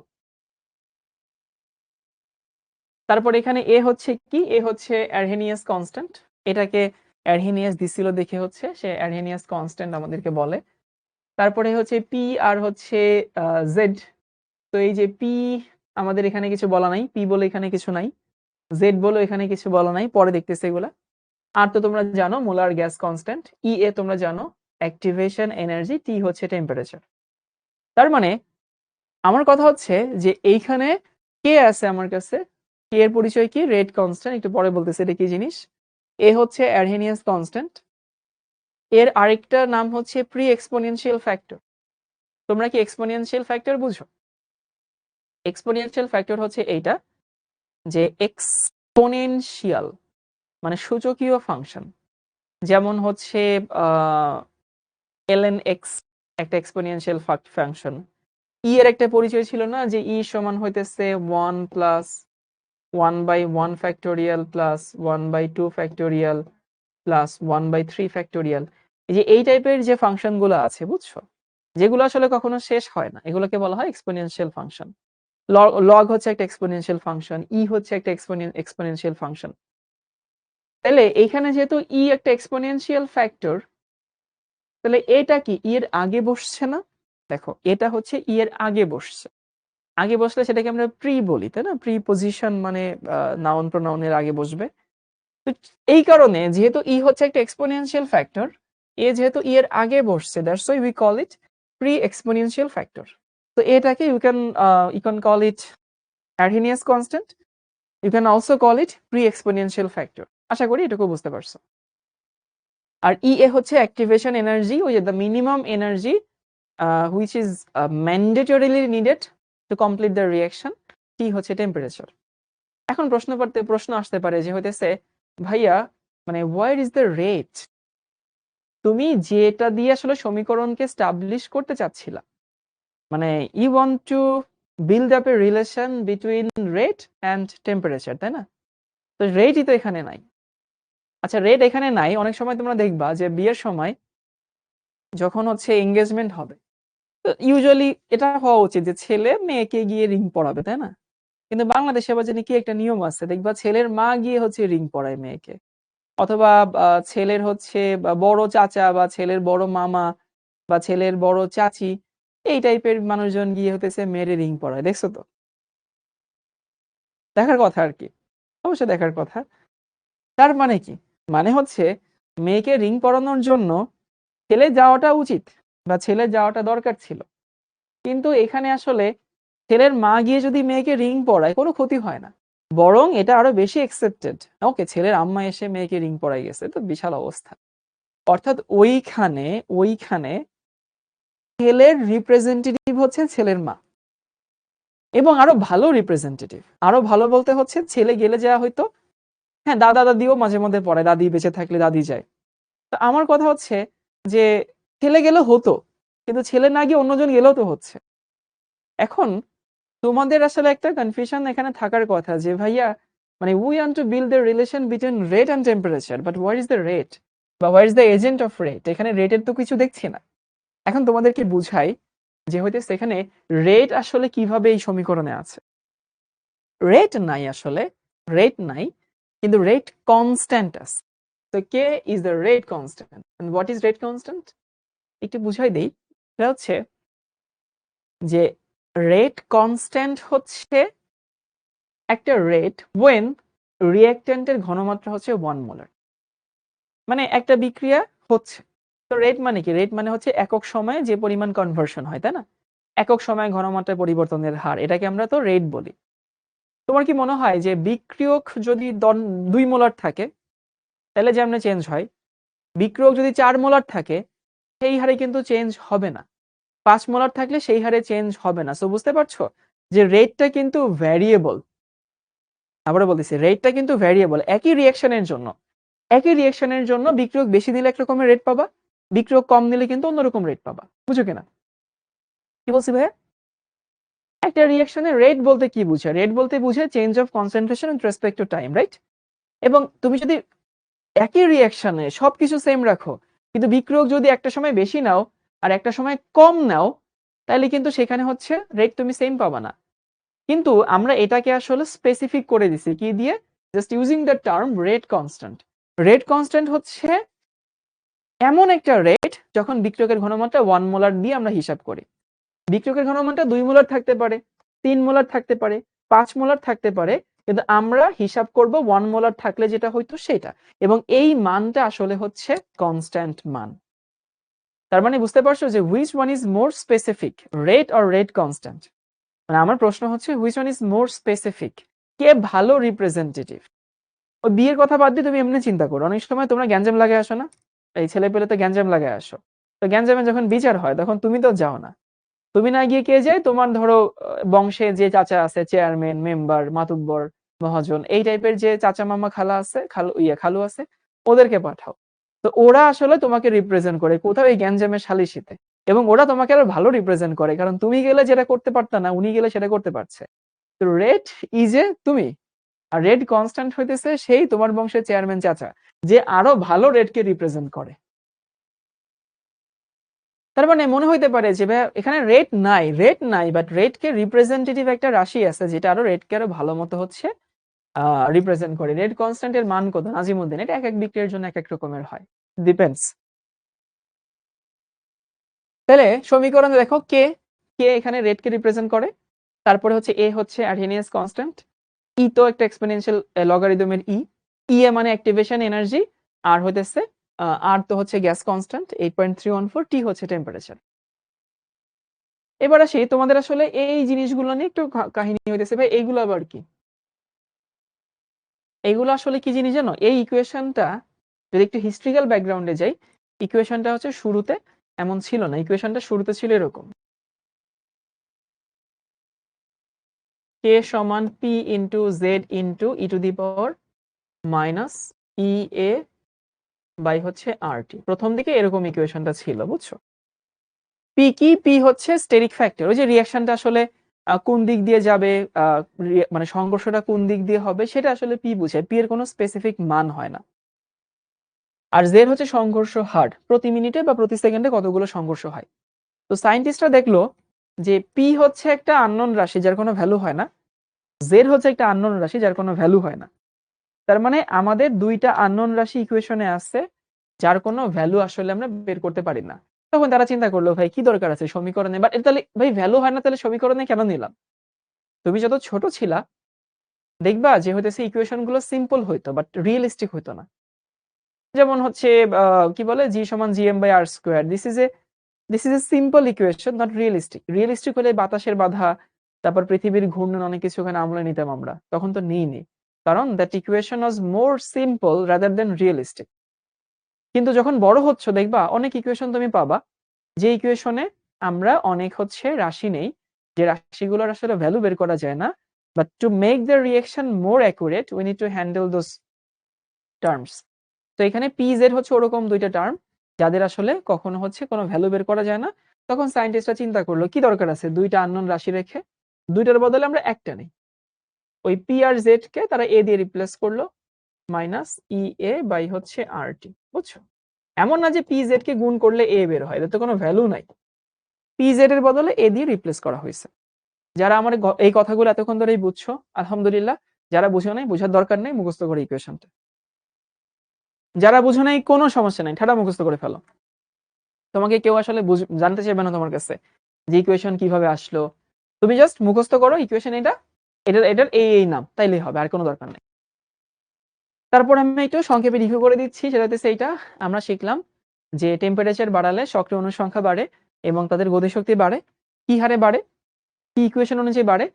[SPEAKER 1] তারপর এখানে এ হচ্ছে কি, এ হচ্ছে আর্হেনিয়াস কনস্ট্যান্ট। এটাকে আর্হেনিয়াস দিছিল দেখে হচ্ছে সে আর্হেনিয়াস কনস্ট্যান্ট আমাদেরকে বলে। তারপরে হচ্ছে পি আর হচ্ছে জেড। তো এই যে পি আমাদের এখানে কিছু বলা নাই, পি বলে এখানে কিছু নাই, জেড বলে এখানে কিছু বলা নাই, পরে দেখতেছে এগুলা। আর তো তোমরা জানো মোলার গ্যাস কনস্ট্যান্ট, ই এ তোমরা জানো অ্যাক্টিভেশন এনার্জি, টি হচ্ছে টেম্পারেচার। তার মানে আমার কথা হচ্ছে যে এইখানে কে আছে আমার কাছে, কে এর পরিচয় কি, রেট কনস্ট্যান্ট, একটু পরে বলতেছে এটা কি জিনিস। এ হচ্ছে আর্হেনিয়াস কনস্ট্যান্ট, এর আরেকটা নাম হচ্ছে প্রি এক্সপোনেনশিয়াল ফ্যাক্টর। তোমরা কি এক্সপোনেনশিয়াল ফ্যাক্টর বুঝো? এক্সপোনেনশিয়াল ফ্যাক্টর হচ্ছে এইটা, যে এক্সপোনেনশিয়াল মানে সূচকীয় ফাংশন। যেমন হচ্ছে ln x একটা এক্সপোনেনশিয়াল ফাংশন। ই এর একটা পরিচয় ছিল না, যে ই সমান হইতেছে 1 plus 1/1 factorial plus 1/2 factorial plus 1/3 factorial. এই যে এই টাইপের যে ফাংশন গুলো আছে বুঝছো, যেগুলো আসলে কখনো শেষ হয় না, এগুলোকে বলা হয় এক্সপোনেনশিয়াল ফাংশন। লগ হচ্ছে একটা এক্সপোনেনশিয়াল ফাংশন, ই হচ্ছে একটা এক্সপোনেনশিয়াল ফাংশন। তাহলে এইখানে যেহেতু ই একটা এক্সপোনেনশিয়াল ফ্যাক্টর, তাহলে এটা কি ই এর আগে বসছে না? দেখো এটা হচ্ছে ই এর আগে বসছে। আগে বসলে সেটাকে আমরা প্রি বলি, তাই না? প্রি পজিশন মানে নাউন প্রোনাউনের আগে বসবে। তো এই কারণে যেহেতু ই হচ্ছে একটা এক্সপোনেনশিয়াল ফ্যাক্টর, এ যেহেতু ই এর আগে বসছে, that's why we call it pre exponential factor. তো এটাকে you can call it Arrhenius constant, you can also call it pre exponential factor. আশা করি এটুকু বুঝতে পারছো। আর ই এ হচ্ছে অ্যাক্টিভেশন এনার্জি, ওই যে the minimum energy which is mandatorily needed to complete the reaction. T হচ্ছে টেম্পারেচার। এখন প্রশ্ন আসতে পারে যে হইতেছে, ভাইয়া মানে হোয়ার ইজ দ্য রেট? তুমি যেটা দিয়ে আসলে সমীকরণকে স্টাবলিশ করতে চাচ্ছিলা, মানে you want to build up a relation between rate and temperature, তাই না? তো রেটই তো এখানে নাই। আচ্ছা রেট এখানে নাই, অনেক সময় তোমরা দেখবা যে বিয়ের সময় যখন হচ্ছে এঙ্গেজমেন্ট হবে, তো ইউজুয়ালি এটা হওয়া উচিত যে ছেলে মেয়েকে গিয়ে রিং পরাবে, তাই না? কিন্তু বাংলাদেশে আবার জানি কি একটা নিয়ম আছে, দেখবা ছেলের মা গিয়ে হচ্ছে রিং পরায় মেয়েকে, অথবা ছেলের হচ্ছে বড় চাচা বা ছেলের বড় মামা বা ছেলের বড় চাচি, এই টাইপের মানুষজন গিয়ে হতেছে মেয়েরে রিং পরায়। দেখছো তো? দেখার কথা আর কি, অবশ্যই দেখার কথা। তার মানে কি? মানে হচ্ছে মেয়েকে রিং পরানোর জন্য ছেলে যাওয়াটা উচিত বা ছেলে যাওয়াটা দরকার ছিল। কিন্তু এখানে আসলে ছেলের মা গিয়ে যদি মেয়েকে রিং পরায় কোনো ক্ষতি হয় না, বরং এটা আরো বেশি একসেপ্টেড। ওকে, ছেলের আম্মা এসে মেয়েকে রিং পরাই গেছে, তো বিশাল অবস্থা। অর্থাৎ ওইখানে ওইখানে ছেলের রিপ্রেজেন্টেটিভ হচ্ছে ছেলের মা, এবং আরো ভালো রিপ্রেজেন্টেটিভ। আরো ভালো বলতে হচ্ছে ছেলে গেলে যা হয়তো, হ্যাঁ দাদা দাদিও মাঝে মধ্যে পড়ায়, দাদি বেঁচে থাকলে দাদি যায়। তো আমার কথা হচ্ছে যে ছেলে গেলে হতো, কিন্তু ছেলে না গিয়ে অন্যজন গেলেও তো হচ্ছে। এখন তোমাদের আসলে একটা কনফিউশন এখানে থাকার কথা যে ভাইয়া, মানে we want to build the relation between rate and temperature, but where is the rate বা where is the agent of rate? এখানে রেটের তো কিছু দেখছি না। এখন তোমাদেরকে বুঝাই যে হইতেছে এখানে রেট আসলে কিভাবে এই সমীকরণে আছে। রেট নাই, আসলে রেট নাই, কিন্তু রেট কনস্ট্যান্ট আছে। তো K is the rate constant and what is rate constant? একটু বুঝাই দেই। এটা হচ্ছে যে রেট কনস্ট্যান্ট হচ্ছে একটা রেট ওয়েন রিঅ্যাক্ট্যান্টের ঘনমাত্রা হচ্ছে 1 মোলার। মানে একটা বিক্রিয়া হচ্ছে, তো রেট মানে কি? রেট মানে হচ্ছে একক সময়ে যে পরিমাণ কনভার্সন হয়, তাই না? একক সময়ে ঘনমাত্রা পরিবর্তনের হার, এটাকে আমরা তো রেট বলি। তোমার কি মনে হয় যে বিক্রিয়ক যদি 2 মোলার থাকে তাহলে যেমন চেঞ্জ হয়, বিক্রিয়ক যদি 4 মোলার থাকে সেই হারে কিন্তু চেঞ্জ হবে না, 5 মোলার থাকলে সেই হারে চেঞ্জ হবে না। সো বুঝতে পারছো যে রেটটা কিন্তু ভ্যারিয়েবল। আবারও বলতেছি, রেটটা কিন্তু ভ্যারিয়েবল। একই রিঅ্যাকশনের জন্য বিক্রিয়ক বেশি নিলে এক রকমের রেট পাবা, বিক্রিয়ক কম নিলে কিন্তু অন্যরকম রেট পাবা। বুঝো কিনা কি বলছি ভাইয়া? একটা রিঅ্যাকশনের রেট বলতে কি বুঝায়? রেট বলতে বুঝায় change of concentration with respect to time, right? এবং তুমি যদি একই রিঅ্যাকশনে সবকিছু সেম রাখো, কিন্তু বিক্রিয়ক যদি একটা সময় বেশি নাও আর একটা সময় কম নাও, তাহলে কিন্তু সেখানে হচ্ছে রেট তুমি সেম পাবা না। কিন্তু আমরা এটাকে আসলে স্পেসিফিক করে দিছি কি দিয়ে? Just using the term rate constant. Rate constant হচ্ছে এমন একটা রেট যখন বিক্রিয়কের ঘনমাত্রা 1 মোলার দিয়ে আমরা হিসাব করি। বিক্রিয়কের ঘনমাত্রা 2 মোলার থাকতে পারে, 3 মোলার থাকতে পারে, 5 মোলার থাকতে পারে, কিন্তু আমরা হিসাব করব 1 মোলার থাকলে যেটা হইতো সেটা, এবং এই মানটা আসলে হচ্ছে কনস্ট্যান্ট মান। তার মানে বুঝতে পারছো যে which one is more specific, rate or rate constant? মানে আমার প্রশ্ন হচ্ছে which one is more specific, কে ভালো রিপ্রেজেন্টেটিভ? ওই বিয়ের কথা বাদ দিয়ে তুমি এমনি চিন্তা করো, অনেক সময় তোমরা গ্যাঞ্জাম লাগায় আসো না? এই ছেলে পেলে তো গ্যাঞ্জাম লাগায় আসো, তো গ্যাঞ্জামে যখন বিচার হয় তখন তুমি তো যাও না। তুমি না গিয়ে কে যায়? তোমার ধরো বংশে যে চাচা আছে, চেয়ারম্যান, মেম্বার, মাতুব্বর, মহাজন, এই টাইপের যে চাচা মামা খালা আছে, খালু আছে, ওদেরকে পাঠাও। তো ওরা আসলে তোমাকে রিপ্রেজেন্ট করে কোথাও এই গ্যাঞ্জামের সালিশিতে, এবং ওরা তোমাকে আরো ভালো রিপ্রেজেন্ট করে, কারণ তুমি গেলে যেটা করতে পারতা না উনি গেলে সেটা করতে পারছে। তো রেট ইজ এ তুমি, আর রেট কনস্ট্যান্ট হইতেছে সেই তোমার বংশের চেয়ারম্যান চাচা, যে আরো ভালো রেটকে রিপ্রেজেন্ট করে। তার মানে মনে হইতে পারে যে ভাই এখানে রেট নাই, বাট রেটকে রিপ্রেজেন্টেটিভ একটা রাশি আছে যেটা আরো রেটকে আরো ভালো মতো হচ্ছে রিপ্রেজেন্ট করে। রেট কনস্ট্যান্টের মান কত নাজিমুদ্দিন? এটা এক এক বিক্রিয়ার জন্য এক এক রকমের হয়, ডিপেন্ডস। তাহলে সমীকরণে দেখো কে কে এখানে রেটকে রিপ্রেজেন্ট করে, তারপরে হচ্ছে এ হচ্ছে আর্হেনিয়াস কনস্ট্যান্ট, ই তো একটা এক্সপোনেনশিয়াল লগারিদমের ই এ মানে অ্যাক্টিভেশন এনার্জি, আর হইতেছে আর তো হচ্ছে গ্যাস কনস্ট্যান্ট 8.314, টি হচ্ছে টেম্পারেচার। এবার আসি তোমাদের আসলে এই জিনিসগুলো নিয়ে একটু কাহিনী হইতেছে ভাই, এইগুলো আবার কি? এইগুলো আসলে কি জিনিস জানো? এই ইকুয়েশনটা যদি একটু হিস্ট্রিক্যাল ব্যাকগ্রাউন্ডে যাই, ইকুয়েশনটা হচ্ছে শুরুতে এমন ছিল না। ইকুয়েশনটা শুরুতে ছিল এরকম, কে সমান P into Z into e to the power minus E A by হচ্ছে আর টি। প্রথম দিকে এরকম ইকুয়েশনটা ছিল, বুঝছো? পি কি? পি হচ্ছে স্টেরিক ফ্যাক্টর, ওই যে রিঅ্যাকশনটা আসলে কোন দিক দিয়ে যাবে, মানে সংঘর্ষটা কোন দিক দিয়ে হবে সেটা আসলে পি বুঝায়। পি এর কোনো স্পেসিফিক মান হয় না। আর জেড হচ্ছে সংঘর্ষ হার, প্রতি মিনিটে বা প্রতি সেকেন্ডে কতগুলো সংঘর্ষ হয়। তো সায়েন্টিস্টরা দেখলো যে পি হচ্ছে একটা আননোন রাশি যার কোনো ভ্যালু হয় না, জেড হচ্ছে একটা আননোন রাশি যার কোনো ভ্যালু হয় না। তার মানে আমাদের দুইটা আননোন রাশি ইকুয়েশনে আছে যার কোনো ভ্যালু আসলে আমরা বের করতে পারি না। তখন তারা চিন্তা করলো ভাই কি দরকার আছে সমীকরণে, বাট তাহলে ভাই ভ্যালু হয় না তাহলে সমীকরণে কেন নিলাম? তুমি যত ছোট ছিলা দেখবা যে হইতেছে ইকুয়েশন গুলো সিম্পল হইতো বাট রিয়েলিস্টিক হইতো না। যেমন হচ্ছে কি বলে জি সমান G M by R square, this is a this is a simple equation, not realistic. Realistic হলে বাতাসের বাধা, তারপর পৃথিবীর ঘূর্ণন, অনেক কিছু ওখানে আমলে নিতাম আমরা, তখন তো নিইনি, কারণ that equation was more simple rather than realistic. কিন্তু যখন বড় হচ্ছ দেখবা অনেক ইকুয়েশন তুমি পাবা যে ইকুয়েশনে আমরা অনেক রাশি নেই, যে রাশিগুলোর আসলে ভ্যালু বের করা যায় না, but to make the reaction more accurate we need to handle those terms. তো এখানে PZ ওরকম দুইটা টার্ম যাদের আসলে কখনো কোনো ভ্যালু বের করা যায় না। তখন সায়েন্টিস্টরা চিন্তা করলো কি দরকার আছে দুইটা আননোন রাশি রেখে, দুইটার বদলে আমরা একটা নেই। ওই P আর Z কে তারা A দিয়ে রিপ্লেস করলো, মাইনাস EA বাই RT। বুঝছো? এমন না যে PZ কে গুণ করলে A বের হয়, এটা তো কোনো ভ্যালু নাই। PZ এর বদলে A দিয়ে রিপ্লেস করা হয়েছে। যারা আমার এই কথাগুলো এতক্ষণ ধরেই বুঝছো, আলহামদুলিল্লাহ। যারা বুঝো নাই, বুঝার দরকার নেই, মুখস্থ করে ইকুয়েশনটা। যারা বুঝো নাই কোনো সমস্যা নাই, ঠাডা মুখস্থ করে ফেলো। তোমাকে কেউ আসলে জানতে চাইবে না তোমার কাছে যে ইকুয়েশন কিভাবে আসলো। তুমি জাস্ট মুখস্থ করো ইকুয়েশন এটা, এটার এই নাম, তাইলেই হবে, আর কোনো দরকার নেই। তারপর আমি একটু সংক্ষেপে রিভিউ করে দিচ্ছি, সেটা হচ্ছে এইটা। আমরা শিখলাম যে টেম্পারেচার বাড়ালে সক্রিয় অণুর সংখ্যা বাড়ে এবং তাদের গতিশক্তি বাড়ে। কি হারে বাড়ে, কি ইকুয়েশন অনুযায়ী বাড়ে,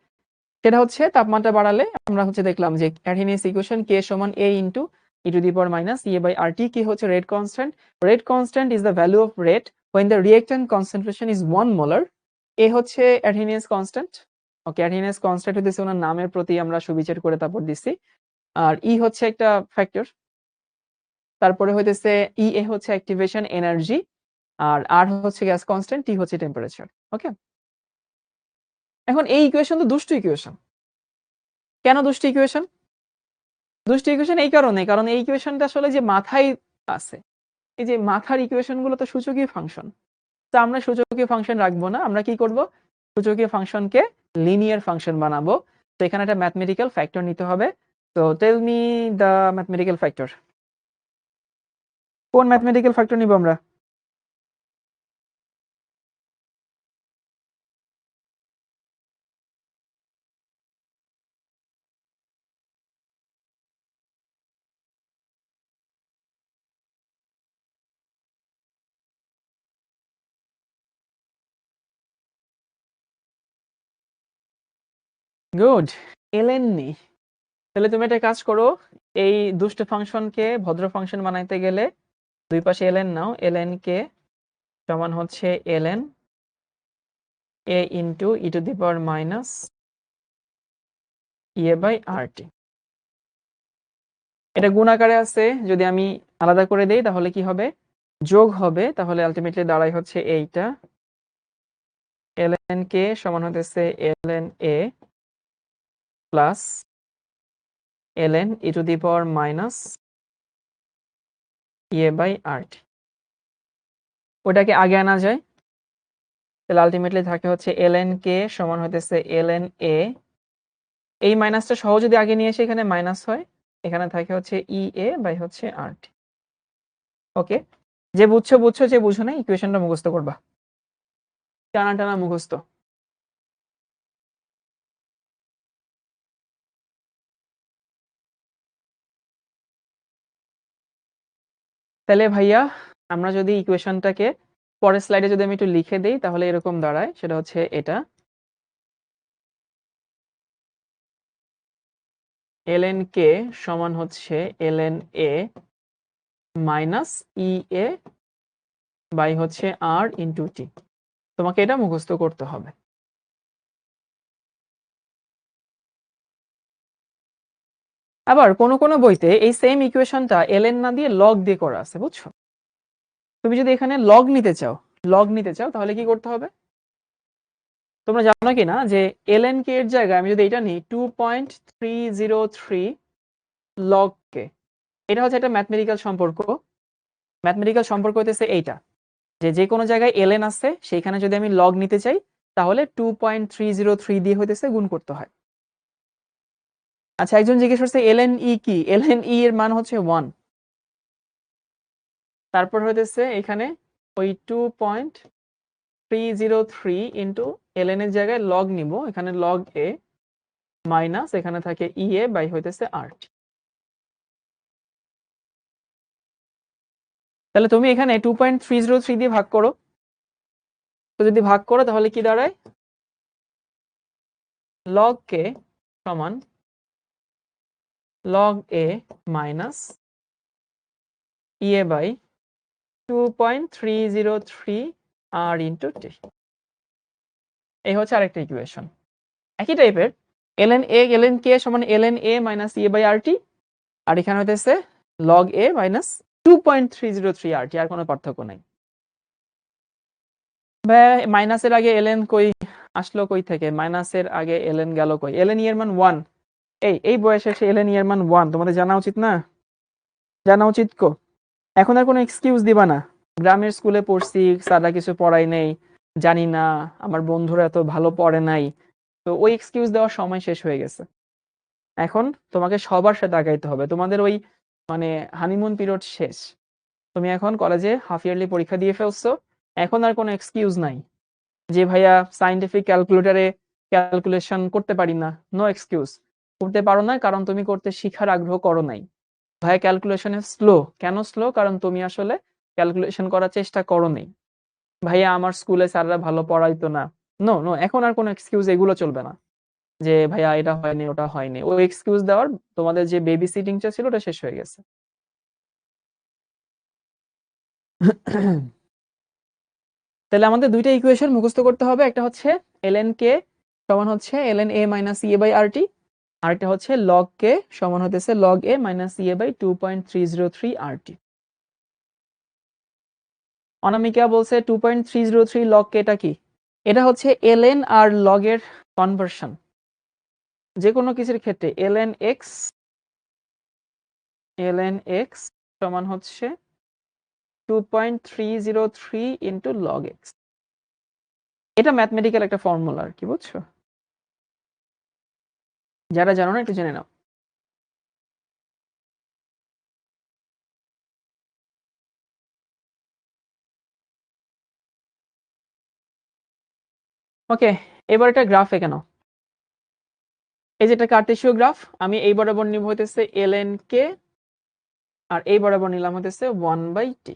[SPEAKER 1] সেটা তাপমাত্রা বাড়ালে আমরা দেখলাম যে অ্যারহেনিয়াস ইকুয়েশন K সমান A into e to the power minus EA by RT। কি rate constant? Rate constant is the value of rate when the reactant concentration is 1 molar। A Arrhenius constant. Okay, Arrhenius constant হইতেছে ওনার নামের প্রতি আমরা সুবিচার করে তারপর দিচ্ছি। আর E একটা ফ্যাক্টর। তারপরে EA অ্যাক্টিভেশন এনার্জি, আর R gas constant, T temperature. Okay, এখন এই ইকুয়েশন তো দুষ্ট ইকুয়েশন। কেন দুষ্ট ইকুয়েশন? দুষ্ট ইকুয়েশন এই কারণে, কারণ এই ইকুয়েশনটা আসলে যে মাথায় আছে, এই যে মাথার ইকুয়েশন গুলো তো সূচকীয় ফাংশন। তো আমরা সূচকীয় ফাংশন রাখবো না, আমরা কি করব, সূচকীয় ফাংশনকে লিনিয়ার ফাংশন বানাবো। তো এখানে একটা ম্যাথমেটিক্যাল ফ্যাক্টর নিতে হবে। তো tell me the mathematical factor. কোন ম্যাথমেটিক্যাল ফ্যাক্টর নিব আমরা? গুড, এলএন নি। তাহলে তুমি একটা কাজ করো, এই দুষ্ট ফাংশনকে ভদ্র ফাংশন বানাইতে গেলে দুই পাশে এলএন নাও। এলএন কে সমান LN A into e to the power minus EA by RT। এটা গুণ আকারে আছে, যদি আমি আলাদা করে দেই তাহলে কি হবে, যোগ হবে। তাহলে আলটিমেটলি দাঁড়ায় এইটা, ln k সমান ln a plus ln e to the power minus EA by RT। ওটাকে আগে আনা যায়, তাহলে আলটিমেটলি থাকে ln k সমান ln a। এই মাইনাসটা সহ যদি আগে নিয়ে এসে এখানে মাইনাস হয়, এখানে থাকে EA বাই RT। ওকে, যে বুঝছো বুঝছো, যে বুঝো না ইকুয়েশনটা মুখস্থ করবা, টানা টানা মুখস্থ। তাহলে ভাইয়া আমরা যদি ইকুয়েশনটাকে পরের স্লাইডে যদি আমি একটু লিখে দেই তাহলে এরকম দাঁড়ায়, সেটা এটা ln k সমান ln a minus EA by R into T। তোমাকে এটা মুখস্থ করতে হবে। আবার কোন কোন বইতে এই সেম ইকুয়েশনটা ln না দিয়ে লগ দিয়ে করা আছে, বুঝছো? তুমি যদি এখানে লগ নিতে চাও তাহলে কি করতে হবে? তোমরা জানো কি না যে ln k এর জায়গায় আমি যদি এটা নিই 2.303 লগ কে, এটা একটা ম্যাথমেটিক্যাল সম্পর্ক। ম্যাথমেটিক্যাল সম্পর্ক হইতেছে এইটা, যে কোনো জায়গায় ln আছে সেইখানে যদি আমি লগ নিতে চাই তাহলে 2.303 দিয়ে গুণ করতে হয়। আচ্ছা, একজন জিজ্ঞেস করছে ln e কি? ln e এর মান 1। তারপর এখানে ওই 2.303 ইন্টু ln এর জায়গায় লগ নিব, এখানে লগ a মাইনাস এখানে থাকে EA বাই RT। তাহলে তুমি এখানে 2.303 দিয়ে ভাগ করো, তো যদি ভাগ করো তাহলে কি দাঁড়ায়, log k সমান log a minus EA by 2.303 r into T. এই হচ্ছে আরেকটা ইকুয়েশন একই টাইপের। ln k সমান ln a minus EA by rt, আর এখানে হইতেছে log a মাইনাস 2.303 rt, আর কোনো পার্থক্য নাই। মাইনাসের আগে ln কই আসলো, কই থেকে মাইনাসের আগে ln গেল কই? ln এর মান 1। এই বয়সে এসে ln এর মান 1 তোমাদের জানা উচিত না? জানা উচিত কো। এখন আর কোনো এক্সকিউজ দিবা না, গ্রামের স্কুলে পড়ছি, স্যাররা কিছু পড়াই নেই, জানি না, আমার বন্ধুরা এত ভালো পড়ে নাই। তো ওই এক্সকিউজ দেওয়ার সময় শেষ হয়ে গেছে। এখন তোমাকে সবার সাথে আগাইতে হবে। তোমাদের ওই মানে হানিমুন পিরিয়ড শেষ। তুমি এখন কলেজে হাফ ইয়ারলি পরীক্ষা দিয়ে ফেলছো, এখন আর কোনো এক্সকিউজ নাই যে ভাইয়া সায়েন্টিফিক ক্যালকুলেটরে ক্যালকুলেশন করতে পারি না। No excuse. করতে পারো না কারণ তুমি করতে শিখার আগ্রহ করো নাই। ভাইয়া ক্যালকুলেশনে স্লো, কেন স্লো? কারণ তুমি আসলে ক্যালকুলেশন করার চেষ্টা করো নাই। ভাইয়া আমার স্কুলে স্যাররা ভালো পড়াইতো না। নো নো, এখন আর কোনো এক্সকিউজ এগুলো চলবে না যে ভাইয়া এটা হয়নি ওটা হয়নি। ওই এক্সকিউজ দেওয়ার তোমাদের যে বেবি সিটিংটা ছিল ওটা শেষ হয়ে গেছে। তাহলে আমাদের দুইটা ইকুয়েশন মুখস্থ করতে হবে। একটা হচ্ছে ln k সমান হচ্ছে ln a minus EA by rt, আর একটা হচ্ছে log k সমান হতেছে log a minus EA by 2.303 rt। Anamika বলছে 2.303 log k টা কি? এটা হচ্ছে ln আর log এর কনভার্সন। যে কোনো কিছুর ক্ষেত্রে ln x সমান হচ্ছে 2.303 ইন্টু log x। এটা ম্যাথমেটিক্যাল একটা ফর্মুলা আর কি, বুঝছো? যারা জানো না একটু জেনে নাও। ওকে, এবার এটা গ্রাফ এঁকে নাও। এই যে এটা কার্টেসীয় গ্রাফ, আমি এই বরাবর নিব হইতেছে ln k, আর এই বরাবর নিলাম হইতেছে 1/t।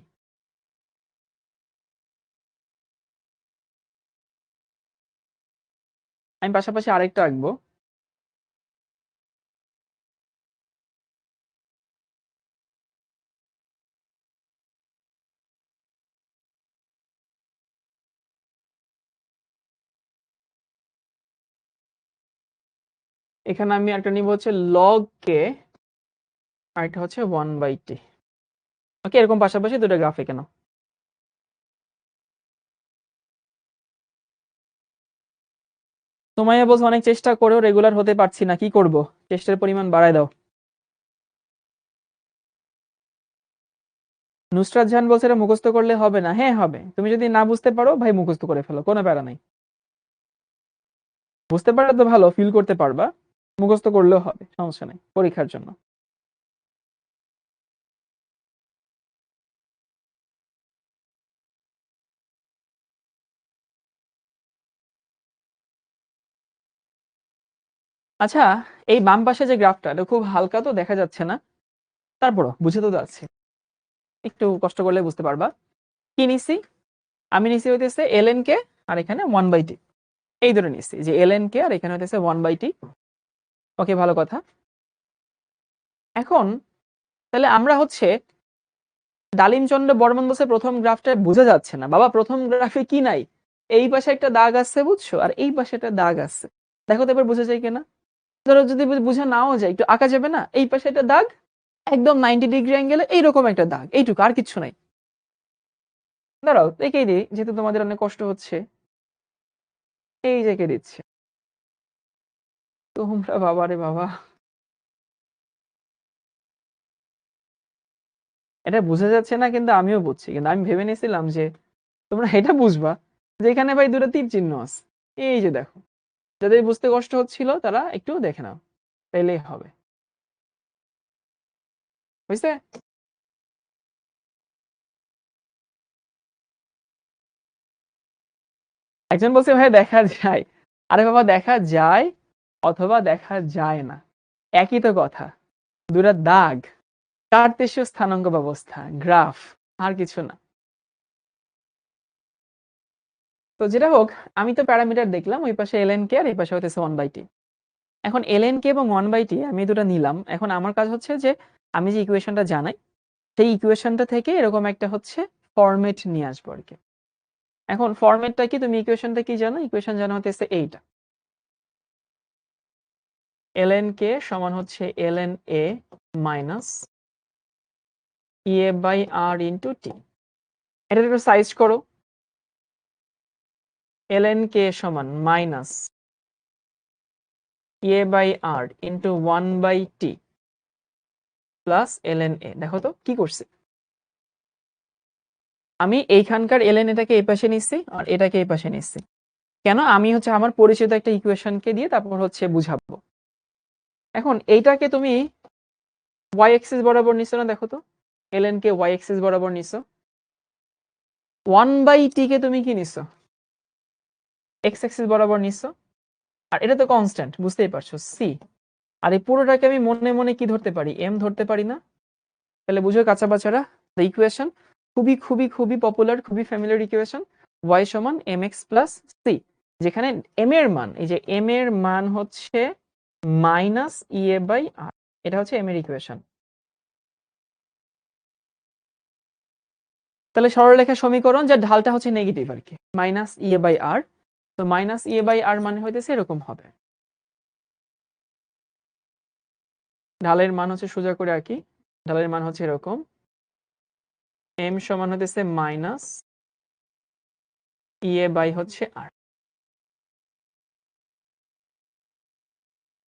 [SPEAKER 1] আমি পাশাপাশি আরেকটা আঁকবো। এখানে আমি একটা নিব হচ্ছে log k, আর এটা হচ্ছে 1/t। ওকে, এরকম পাশাপাশি দুটো গ্রাফ এঁকে নাও। তোমায় বলছো অনেক চেষ্টা করেও রেগুলার হতে পারছি না, কি করব? চেষ্টার পরিমাণ বাড়ায় দাও। নুসরাত জাহান বলছে এটা মুখস্থ করলে হবে না। হ্যাঁ হবে, তুমি যদি না বুঝতে পারো ভাই মুখস্থ করে ফেলো, কোনো প্যারা নাই। বুঝতে পারলে তো ভালো, ফিল করতে পারবা, মুখস্থ করলেও হবে, সমস্যা নেই পরীক্ষার জন্য। আচ্ছা, এই বাম পাশে যে গ্রাফটা, এটা খুব হালকা তো দেখা যাচ্ছে না, তারপরও বুঝে তো যাচ্ছে, একটু কষ্ট করলে বুঝতে পারবা। কি নিছি? আমি নিছি হইতেছে ln কে, আর এখানে 1/t। এই ধরে নিছি যে ln কে, আর এখানে হইতেছে 1/t। ওকে, ভালো কথা। এখন তাহলে আমরা হচ্ছে ডালিমচন্দ্র বর্মন বলছে প্রথম গ্রাফটা বোঝা যাচ্ছে না। বাবা, প্রথম গ্রাফে কি নাই? এই পাশে একটা দাগ আছে, বুঝছো, আর এই পাশে একটা দাগ আছে। দেখো তো এবার বোঝা যায় কিনা। ধরো যদি বোঝা নাও যায়, একটু আঁকা যাবে না? এই পাশে একটা দাগ, একদম 90 ডিগ্রি অ্যাঙ্গেলে এইরকম একটা দাগ, এইটুকু, আর কিছু নাই। দাঁড়াও এঁকেই দিই, যেহেতু তোমাদের অনেক কষ্ট হচ্ছে। এই যে এঁকে দিচ্ছে। তোমরা বাবা রে বাবা, এটা বোঝা যাচ্ছে না কিন্তু আমিও বুঝছি, কিন্তু আমি ভেবে নিয়েছিলাম যে তোমরা এটা বুঝবা যে এখানে ভাই দুটো তীর চিহ্ন আছে। এই যে দেখো, যাদের বুঝতে কষ্ট হচ্ছিল তারা একটু দেখে নাও, তাইলেই হবে। বুঝতে? একজন বলছে ভাই দেখা যায়। আরে বাবা, দেখা যায় অথবা দেখা যায় না, একই তো কথা। দুটা দাগ, কার্তেশীয় স্থানাঙ্ক ব্যবস্থা, গ্রাফ, আর কিছু না। তো যেটা হোক, আমি তো প্যারামিটার দেখলাম ওই পাশে ln কে আর এই পাশে হইতেছে 1/t। এখন ln কে এবং 1/t আমি দুটো নিলাম। এখন আমার কাজ হচ্ছে যে আমি যে ইকুয়েশনটা জানাই সেই ইকুয়েশনটা থেকে এরকম একটা হচ্ছে ফরম্যাট নিয়ে আসবো আর কি। এখন ফরম্যাটটা কি, তুমি ইকুয়েশনটা কি জানো? ইকুয়েশন জানা হতেছে এইটা, ln কে সমান হচ্ছে ln a minus a/r into t। এটা একটু সাইজ করো, ln কে সমান minus a/r into 1/t plus ln a। দেখো তো কি করছে, আমি এইখানকার ln এটাকে এই পাশে নিচ্ছি আর এটাকে এই পাশে নিচ্ছি। কেন? আমি হচ্ছে আমার পরিচিত একটা ইকুয়েশনকে দিয়ে তারপর হচ্ছে বুঝাবো। এখন এইটাকে তুমি y অ্যাক্সিস বরাবর নিছো না? দেখো তো ln কে y অ্যাক্সিস বরাবর নিছো। 1/t কে তুমি কি নিছো? x অ্যাক্সিস বরাবর নিছো। আর এটা তো কনস্ট্যান্ট, বুঝতেই পারছো, c। আর এই পুরোটাকে আমি মনে মনে কি ধরতে পারি? m ধরতে পারি না? তাহলে বুঝো কাঁচা বাচারা, দ্য ইকুয়েশন খুবই খুবই খুবই পপুলার, খুবই ফ্যামিলিয়ার ইকুয়েশন, y সমান mx প্লাস c, যেখানে m এর মান, এই যে m এর মান হচ্ছে মাইনাস a/r। এটা হচ্ছে m এর ইকুয়েশন। তাহলে সরলরেখা সমীকরণ যার ঢালটা হচ্ছে নেগেটিভ আর কি, মাইনাস a/r। তো মাইনাস a/r মানে হইতেছে এরকম হবে। ঢালের মান হচ্ছে সোজা করে আঁকি, ঢালের মান হচ্ছে এরকম, m সমান হতেছে মাইনাস a/ হচ্ছে r।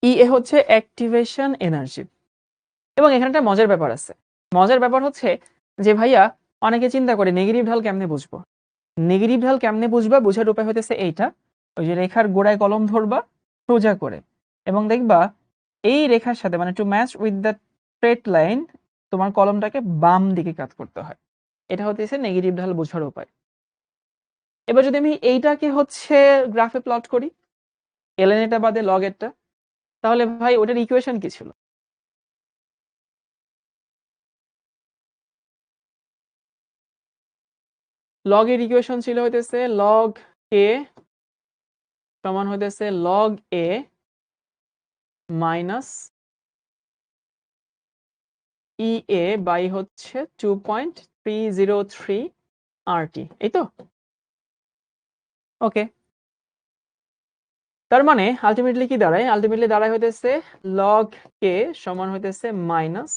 [SPEAKER 1] এ হচ্ছে অ্যাক্টিভেশন এনার্জি। এবং এখানে একটা মজার ব্যাপার আছে। মজার ব্যাপার হচ্ছে যে ভাইয়া অনেকে চিন্তা করে নেগেটিভ ঢাল কেমনে বুঝবো? নেগেটিভ ঢাল কেমনে বুঝবা? বোঝার উপায় হতেছে এইটা, ওই যে রেখার গোড়ায় কলম ধরবা সোজা করে, এবং দেখবা এই রেখার সাথে মানে to match with the straight line তোমার কলমটাকে বাম দিকে কাত করতে হয়। এটা হতেছে নেগেটিভ ঢাল বোঝার উপায়। এবার যদি আমি এইটাকে হচ্ছে গ্রাফে প্লট করি, ln এটা বাদে log এরটা, তাহলে ভাই ওটার ইকুয়েশন কি ছিল? লগ এর ইকুয়েশন ছিল হইতেছে log a সমান হইতেছে log a minus ea by হচ্ছে 2.303 RT, এই তো? ওকে, তার মানে আলটিমেটলি কি দাঁড়ায়? আলটিমেটলি দাঁড়ায় হইতেছে log k সমান হইতেছে মাইনাস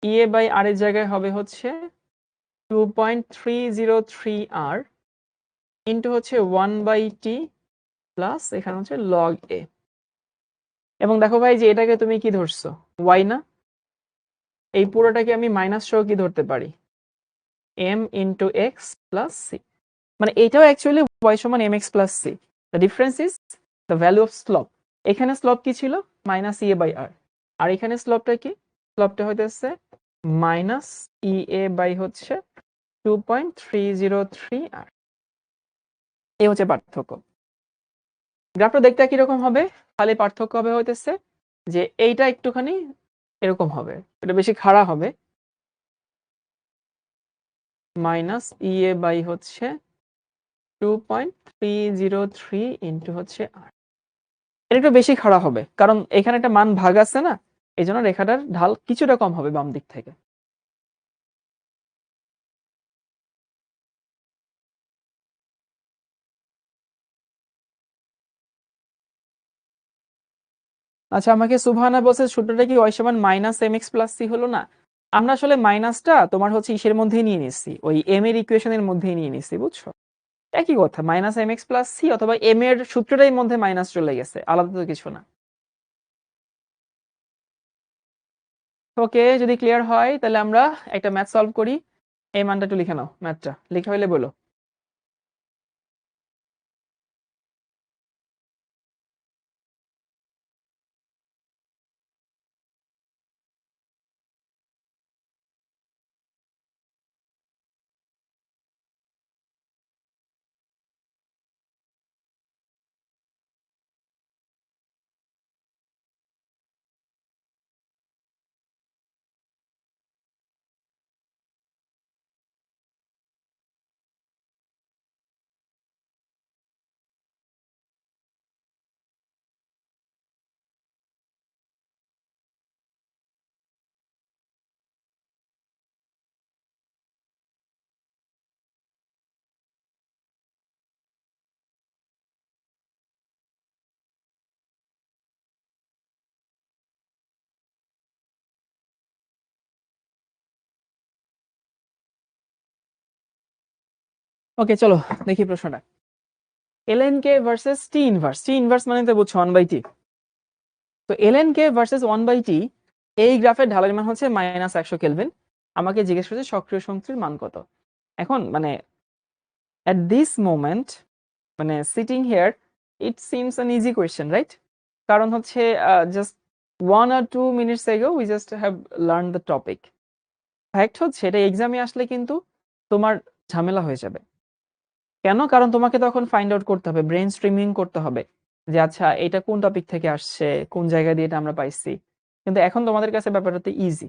[SPEAKER 1] ea বাই r এর জায়গায় হবে হচ্ছে 2.303 r ইন্টু হচ্ছে 1/t প্লাস এখানে হচ্ছে log a। এবং দেখো ভাই যে এটাকে তুমি কি ধরছো? y না? এই পুরোটাকে আমি মাইনাস সহ কি ধরতে পারি? m into X plus C. মানে এটাও অ্যাকচুয়ালি y সমান mx plus C. The difference is the value of slope. এখানে স্লপ কি ছিল? মাইনাস ইএ বাই আর। আর এখানে স্লপটা কি? স্লপটা হইতেছে মাইনাস ইএ বাই হচ্ছে 2.303 আর। এই হচ্ছে পার্থক্য। গ্রাফটা দেখতে কিরকম হবে? খালি পার্থক্য হবে হইতেছে যে এইটা একটুখানি এরকম হবে, এটা বেশি খাড়া হবে, মাইনাস ইএ বাই হচ্ছে 2.303 ইন্টু হচ্ছে আর। এটা একটু বেশি খাড়া হবে কারণ এখানে একটা মান ভাগ আছে না, এই জন্য রেখাটার ঢাল কিছুটা কম হবে বাম দিক থেকে। আচ্ছা, আমাকে সুবহানা বলছে সূত্রটা কি y সমান minus M X plus C হলো না? আমরা আসলে মাইনাসটা তোমার হচ্ছে ইসের মধ্যেই নিয়ে নিচ্ছি, ওই এম এর ইকুয়েশনের মধ্যেই নিয়ে নিচ্ছি, বুঝছো? একই কথা, minus M X plus C অথবা এম এর সূত্রটাই মধ্যে মাইনাস চলে গেছে, আলাদা তো কিছু না। ওকে, যদি ক্লিয়ার হয় তাহলে আমরা একটা ম্যাথ সলভ করি। এই মানটা একটু লিখে নাও, ম্যাথটা লিখে হইলে বলো। ওকে, চলো দেখি প্রশ্নটা। ln k versus t inverse. t inverse মানে তো বুঝছো 1/t। তো ln k ভার্সেস 1/t, এই গ্রাফের ঢালের মান হচ্ছে -100 কেলভিন। আমাকে জিজ্ঞেস করছে সক্রিয় শক্তির মান কত। এখন মানে at this moment, মানে sitting here, it seems an easy question, right? কারণ হচ্ছে just 1 or 2 minutes ago we just have learned the topic. Fact হচ্ছে এটা এক্সামে আসলে কিন্তু তোমার ঝামেলা হয়ে যাবে। কেন? কারণ তোমাকে তখন ফাইন্ড আউট করতে হবে, ব্রেন স্ট্রিমিং করতে হবে যে আচ্ছা এটা কোন টপিক থেকে আসছে, কোন জায়গা দিয়ে এটা আমরা পাইছি। কিন্তু এখন তোমাদের কাছে ব্যাপারটা তো ইজি।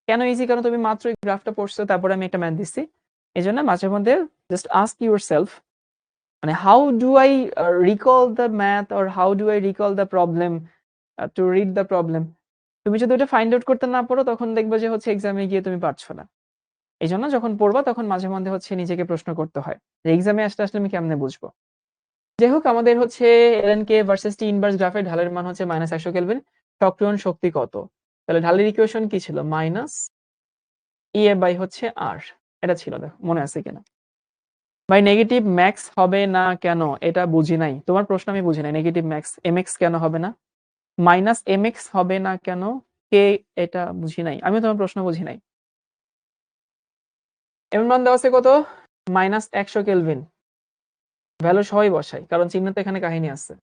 [SPEAKER 1] কেন ইজি? কারণ তুমি মাত্র এই গ্রাফটা পড়ছো, তারপরে আমি একটা ম্যাথ দিচ্ছি। এই জন্য মাঝে মধ্যে জাস্ট আস্ক ইউর সেলফ, মানে how do I recall the math or how do I recall the problem to read the problem. তুমি যদি ওটা ফাইন্ড আউট করতে না পারো তখন দেখবে যে হচ্ছে এক্সামে গিয়ে তুমি পারছো না। এই জন্য যখন পড়বা তখন মাঝে মধ্যে হচ্ছে নিজেকে প্রশ্ন করতে হয় যে এক্সামে আসলে আসলে আমি কেমনে বুঝবো। যাই হোক, আমাদের হচ্ছে ln k versus t inverse গ্রাফের ঢালের মান হচ্ছে -100 কেলভিন। সক্রিয়ণ শক্তি কত? তাহলে ঢালের ইকুয়েশন কি ছিল? মাইনাস ইএ বাই হচ্ছে আর। এটা ছিল, দেখো মনে আছে কিনা। ভাই নেগেটিভ ম্যাক্স হবে না কেন? এটা বুঝি নাই, তোমার প্রশ্ন আমি বুঝি নাই। নেগেটিভ ম্যাক্স mx কেন হবে না? মাইনাস mx হবে না কেন? কে, এটা বুঝি নাই, আমিও তোমার প্রশ্ন বুঝি নাই। এমন মান দেওয়া আছে কত? -100 কেলভিন। ভ্যালু সবাই বসাই, কারণ চিহ্ন তো এখানে কাহিনী আছে।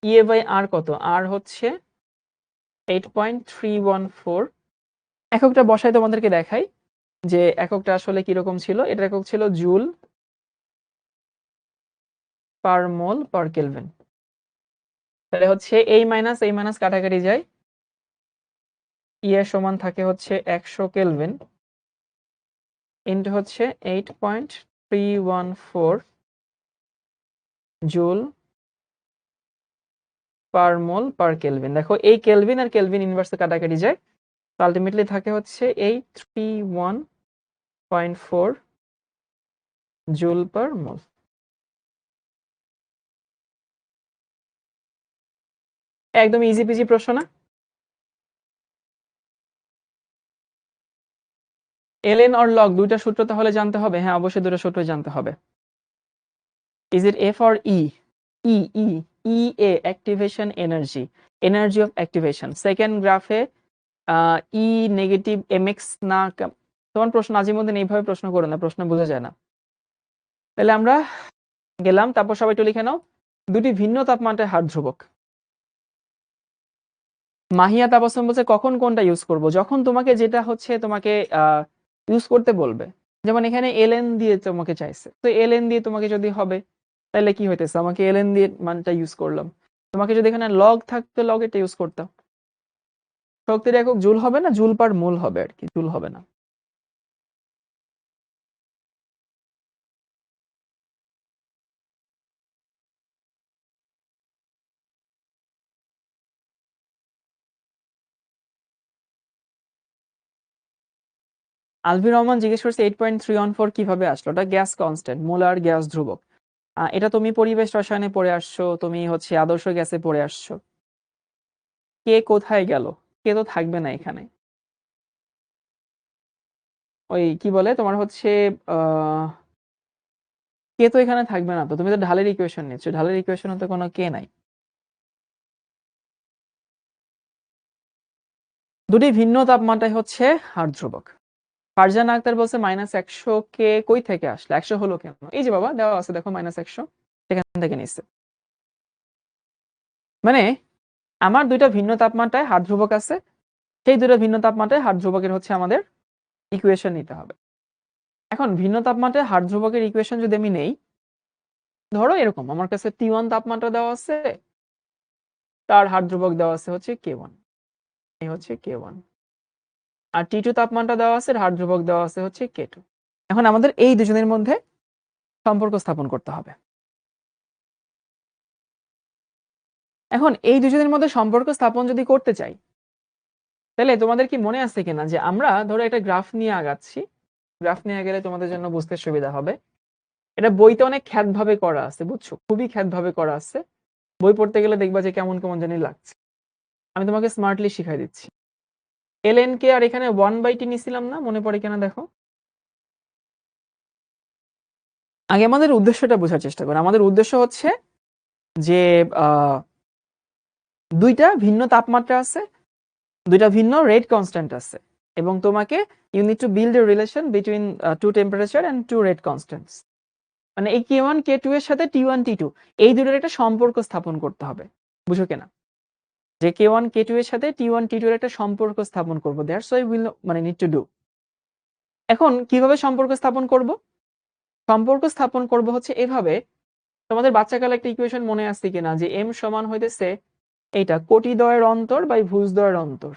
[SPEAKER 1] ইএ বাই আর কত? আর হচ্ছে 8.314। এককটা বসাই তোমাদেরকে দেখাই যে এককটা আসলে কিরকম ছিল। এটার একক ছিল জুল পার মোল পার কেলভিন। তাহলে হচ্ছে এই মাইনাস কাটাকাটি যায়, ই এর সমান থাকে হচ্ছে 100 কেলভিন ইন্টু হচ্ছে 8.314 জুল পার মোল পার কেলভিন। দেখো এই কেলভিন আর কেলভিন ইনভার্সে কাটাকাটি যায়, তো আলটিমেটলি থাকে হচ্ছে 831.4 জুল পার মোল। একদম ইজি পিজি প্রশ্ন না? এলএন অর লগ দুইটা সূত্র তাহলে জানতে হবে। হ্যাঁ, অবশ্যই দুটো সূত্র জানতে হবে। Is it F or E? E E E A activation energy, energy of activation. Second গ্রাফে ই নেগেটিভ এমএক্স না। তোমার প্রশ্ন নাজিমুদ্দিন এইভাবে প্রশ্ন করো না, প্রশ্ন বোঝা যায় না। তাহলে আমরা গেলাম, তারপর সবাই একটু লিখে নাও। দুটি ভিন্ন তাপমাত্রায় হার ধ্রুবক। মাহিয়া তাবাসসুম বলছে কখন কোনটা ইউজ করব? যখন তোমাকে যেটা হচ্ছে তোমাকে ইউজ করতে বলবে। যেমন এখানে এলএন দিয়ে তোমাকে চাইছে, তো এলএন দিয়ে তোমাকে যদি হবে তাহলে কি হইতেছে, আমাকে এলএন দিয়ে মানটা ইউজ করলাম। তোমাকে যদি এখানে লগ থাকতো লগ এটা ইউজ করতাম। শক্তির একক জুল হবে না, জুল পার মোল হবে আর কি, জুল হবে না। আলভির রহমান জিজ্ঞেস করছে 8.314 কিভাবে আসলো? ওটা গ্যাস কনস্ট্যান্ট, মোলার গ্যাস ধ্রুবক। এটা তুমি পরিবেশ রসায়নে পড়ে আসছো, তুমি হচ্ছে আদর্শ গ্যাসে পড়ে আসছো। কে কোথায় গেল? কে তো থাকবে না এখানে। ওই কি বলে তোমার হচ্ছে আহ কে তো এখানে থাকবে না। তো তুমি তো ঢালের ইকুয়েশন নিচ্ছ, ঢালের ইকুয়েশনে তো কোনো কে নাই। দুটি ভিন্ন তাপমাত্রায় হচ্ছে হার ধ্রুবক। ফারজান আক্তার বলছে -100 কে কই থেকে আসলে? 100 হলো কেন? এই যে বাবা দেওয়া আছে, দেখো -100 সেখান থেকে নিচ্ছে। মানে আমার দুইটা ভিন্ন তাপমাত্রায় হার ধ্রুবক আছে, সেই দুটো ভিন্ন তাপমাত্রায় হার ধ্রুবকের হচ্ছে আমাদের ইকুয়েশন নিতে হবে। এখন ভিন্ন তাপমাত্রায় হার ধ্রুবকের ইকুয়েশন যদি আমি নেই, ধরো এরকম আমার কাছে T1 তাপমাত্রা দেওয়া আছে, তার হার ধ্রুবক দেওয়া আছে হচ্ছে K1, এই হচ্ছে K1। আর T2 তাপমাত্রা দেওয়া আছে, হার ধ্রুবক দেওয়া আছে হচ্ছে K2। এখন আমাদের এই দুজনের মধ্যে সম্পর্ক স্থাপন করতে হবে। এখন এই দুজনের মধ্যে সম্পর্ক স্থাপন যদি করতে চাই, তাহলে তোমাদের কি মনে আছে কিনা যে আমরা ধরো একটা গ্রাফ নিয়ে আগাচ্ছি। গ্রাফ নিয়ে গেলে তোমাদের জন্য বুঝতে সুবিধা হবে। এটা বইতে অনেক খ্যাত ভাবে করা আছে, বুঝছো, খুবই খ্যাত ভাবে করা আছে। বই পড়তে গেলে দেখবা যে কেমন কেমন জানি লাগছে। আমি তোমাকে স্মার্টলি শিখাই দিচ্ছি। ln কে আর এখানে 1/t নিছিলাম না, মনে পড়ে কিনা দেখো। আগে আমাদের উদ্দেশ্যটা বোঝার চেষ্টা করি। আমাদের উদ্দেশ্য হচ্ছে যে দুইটা ভিন্ন তাপমাত্রা আছে, দুইটা ভিন্ন রেট কনস্ট্যান্ট আছে, এবং তোমাকে you need to build a relation between two temperature and two rate constants. মানে এই K1 K2 এর সাথে T1 T2 এই দুটোর একটা সম্পর্ক স্থাপন করতে হবে, বুঝো কিনা? যে K1 K2 এর সাথে T1 T2 এর একটা সম্পর্ক স্থাপন করব, দ্যাটস ওয়াই উইল মানে নিড টু ডু। এখন কিভাবে সম্পর্ক স্থাপন করব? সম্পর্ক স্থাপন করব হচ্ছে এভাবে। তোমাদের বাচ্চাকালে একটা ইকুয়েশন মনে আছে কিনা, যে m সমান হইতেছে এইটা কোটিদ্বয়ের অন্তর বাই ভুজদ্বয়ের অন্তর,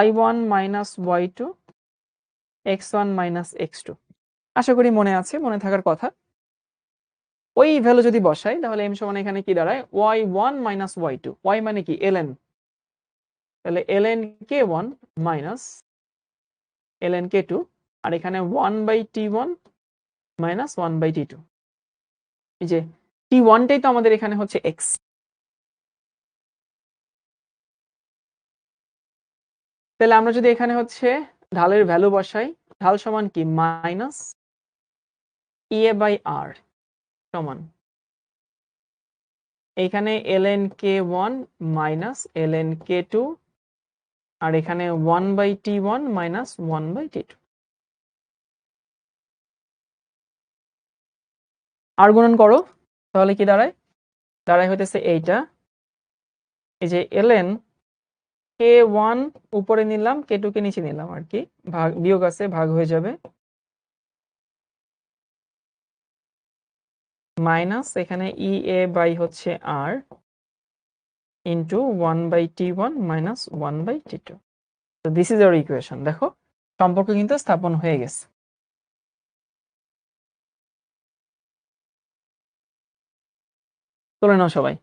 [SPEAKER 1] y1 minus y2 x1 minus x2। আশা করি মনে আছে, মনে থাকার কথা। ওই ভ্যালু যদি বসাই তাহলে m সমান এখানে কি দাঁড়ায়, y1 মাইনাস y2। y মানে কি ln, তাহলে ln k1 minus ln k2, আর এখানে 1/t1 মাইনাস 1/t2। এই যে t1 টাই তো আমাদের এখানে হচ্ছে x। তাহলে আমরা যদি এখানে হচ্ছে ঢালের ভ্যালু বসাই, ঢাল সমান কি মাইনাস EA/r সমান এইখানে ln k1 minus ln k2, আর এখানে 1/t1 মাইনাস 1/t2। আর গুণন করো, তাহলে কি দাঁড়ায়? দাঁড়ায় হইতেছে এইটা, এই যে ln k1 উপরে নিলাম, k2 কে নিচে নিলাম আর কি, ভাগ বিয়োগ আছে, ভাগ হয়ে যাবে, মাইনাস এখানে EA বাই হচ্ছে r into 1/t1 minus 1/t2। তো দিস ইজ আওয়ার ইকুয়েশন। দেখো সম্পর্ক কিন্তু স্থাপন হয়ে গেছে। তুলে নাও সবাই।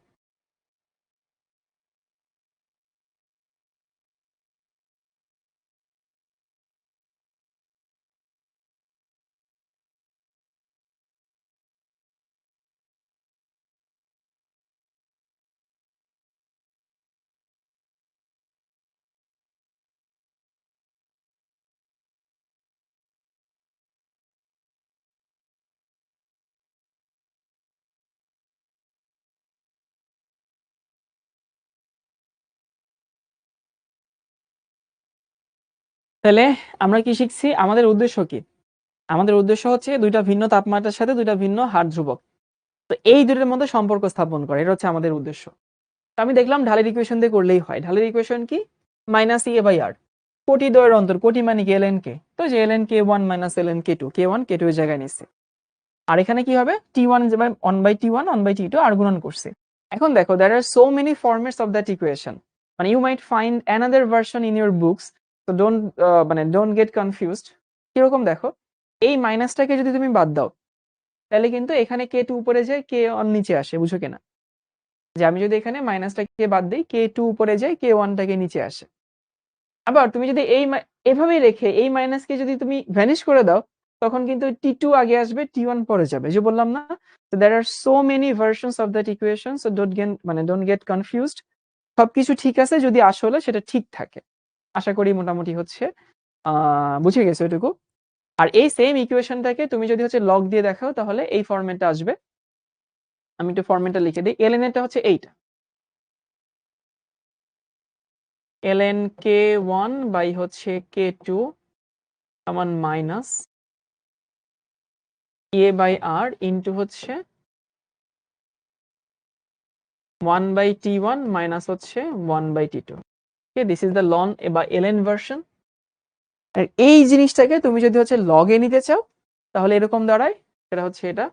[SPEAKER 1] তাহলে আমরা কি শিখছি? আমাদের উদ্দেশ্য কি? আমাদের উদ্দেশ্য হচ্ছে দুইটা ভিন্ন তাপমাত্রার সাথে দুইটা ভিন্ন হার ধ্রুবক, তো এই দুটোর মধ্যে সম্পর্ক স্থাপন করা, এটা হচ্ছে আমাদের উদ্দেশ্য। তো আমি দেখলাম ঢালের ইকুয়েশন দিয়ে করলেই হয়। ঢালের ইকুয়েশন কি? মাইনাস EA/r, কোটি দ্বয়ের অন্তর, কোটি মানে কি ln k, তো যে ln k1 minus ln k2, k1 k2 এর জায়গায় নিচ্ছে, আর এখানে কি হবে t1 1/t1 1/t2 আর গুণন করছে। এখন দেখো there are so many formats of that equation, মানে you might find another version in your books, so don't get confused। কিরকম দেখো, এই মাইনাসটাকে যদি তুমি বাদ দাও তাহলে কিন্তু এখানে k2 উপরে যায়, k1 নিচে আসে, বুঝো কিনা? যে আমি যদি এখানে মাইনাসটাকে বাদ দিই, k2 উপরে যায়, k1 টাকে নিচে আসে। আবার তুমি যদি এভাবেই রেখে এই মাইনাসকে যদি তুমি ভ্যানিশ করে দাও, তখন কিন্তু t2 আগে আসবে, t1 পরে যাবে। যে বললাম না, so there are so many versions of that equation, so don't get confused। সবকিছু ঠিক আছে যদি আসলে সেটা ঠিক থাকে। আশা করি মোটামুটি হচ্ছে বুঝে গেছো এটুকু। আর এই সেম ইকুয়েশনটাকে তুমি যদি হচ্ছে লগ দিয়ে দেখাও তাহলে এই ফরম্যাটটা আসবে। আমি একটু ফরম্যাটটা লিখে দিই। ln এটা হচ্ছে এইটা, ln k1 বাই হচ্ছে k2 সমান মাইনাস EA/r ইন্টু হচ্ছে 1/t1 মাইনাস হচ্ছে 1/t2। Okay, this is the lawn বা ln ভার্সন। আর এই জিনিসটাকে তুমি যদি হচ্ছে লগে নিতে চাও তাহলে এরকম দাঁড়ায়, সেটা হচ্ছে এটা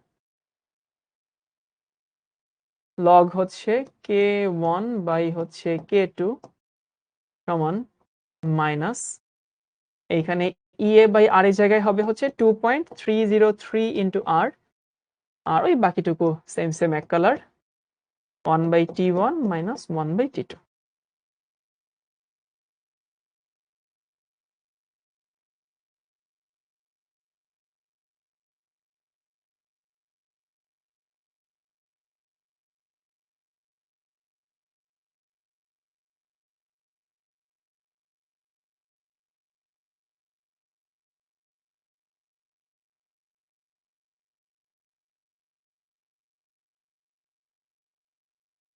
[SPEAKER 1] লগ হচ্ছে k1 বাই হচ্ছে k2 সমান মাইনাস এইখানে EA/r এর জায়গায় হবে হচ্ছে 2.303 ইন্টু r, আর ওই বাকিটুকু সেম সেম এক কালার, 1/t1 মাইনাস 1/t2।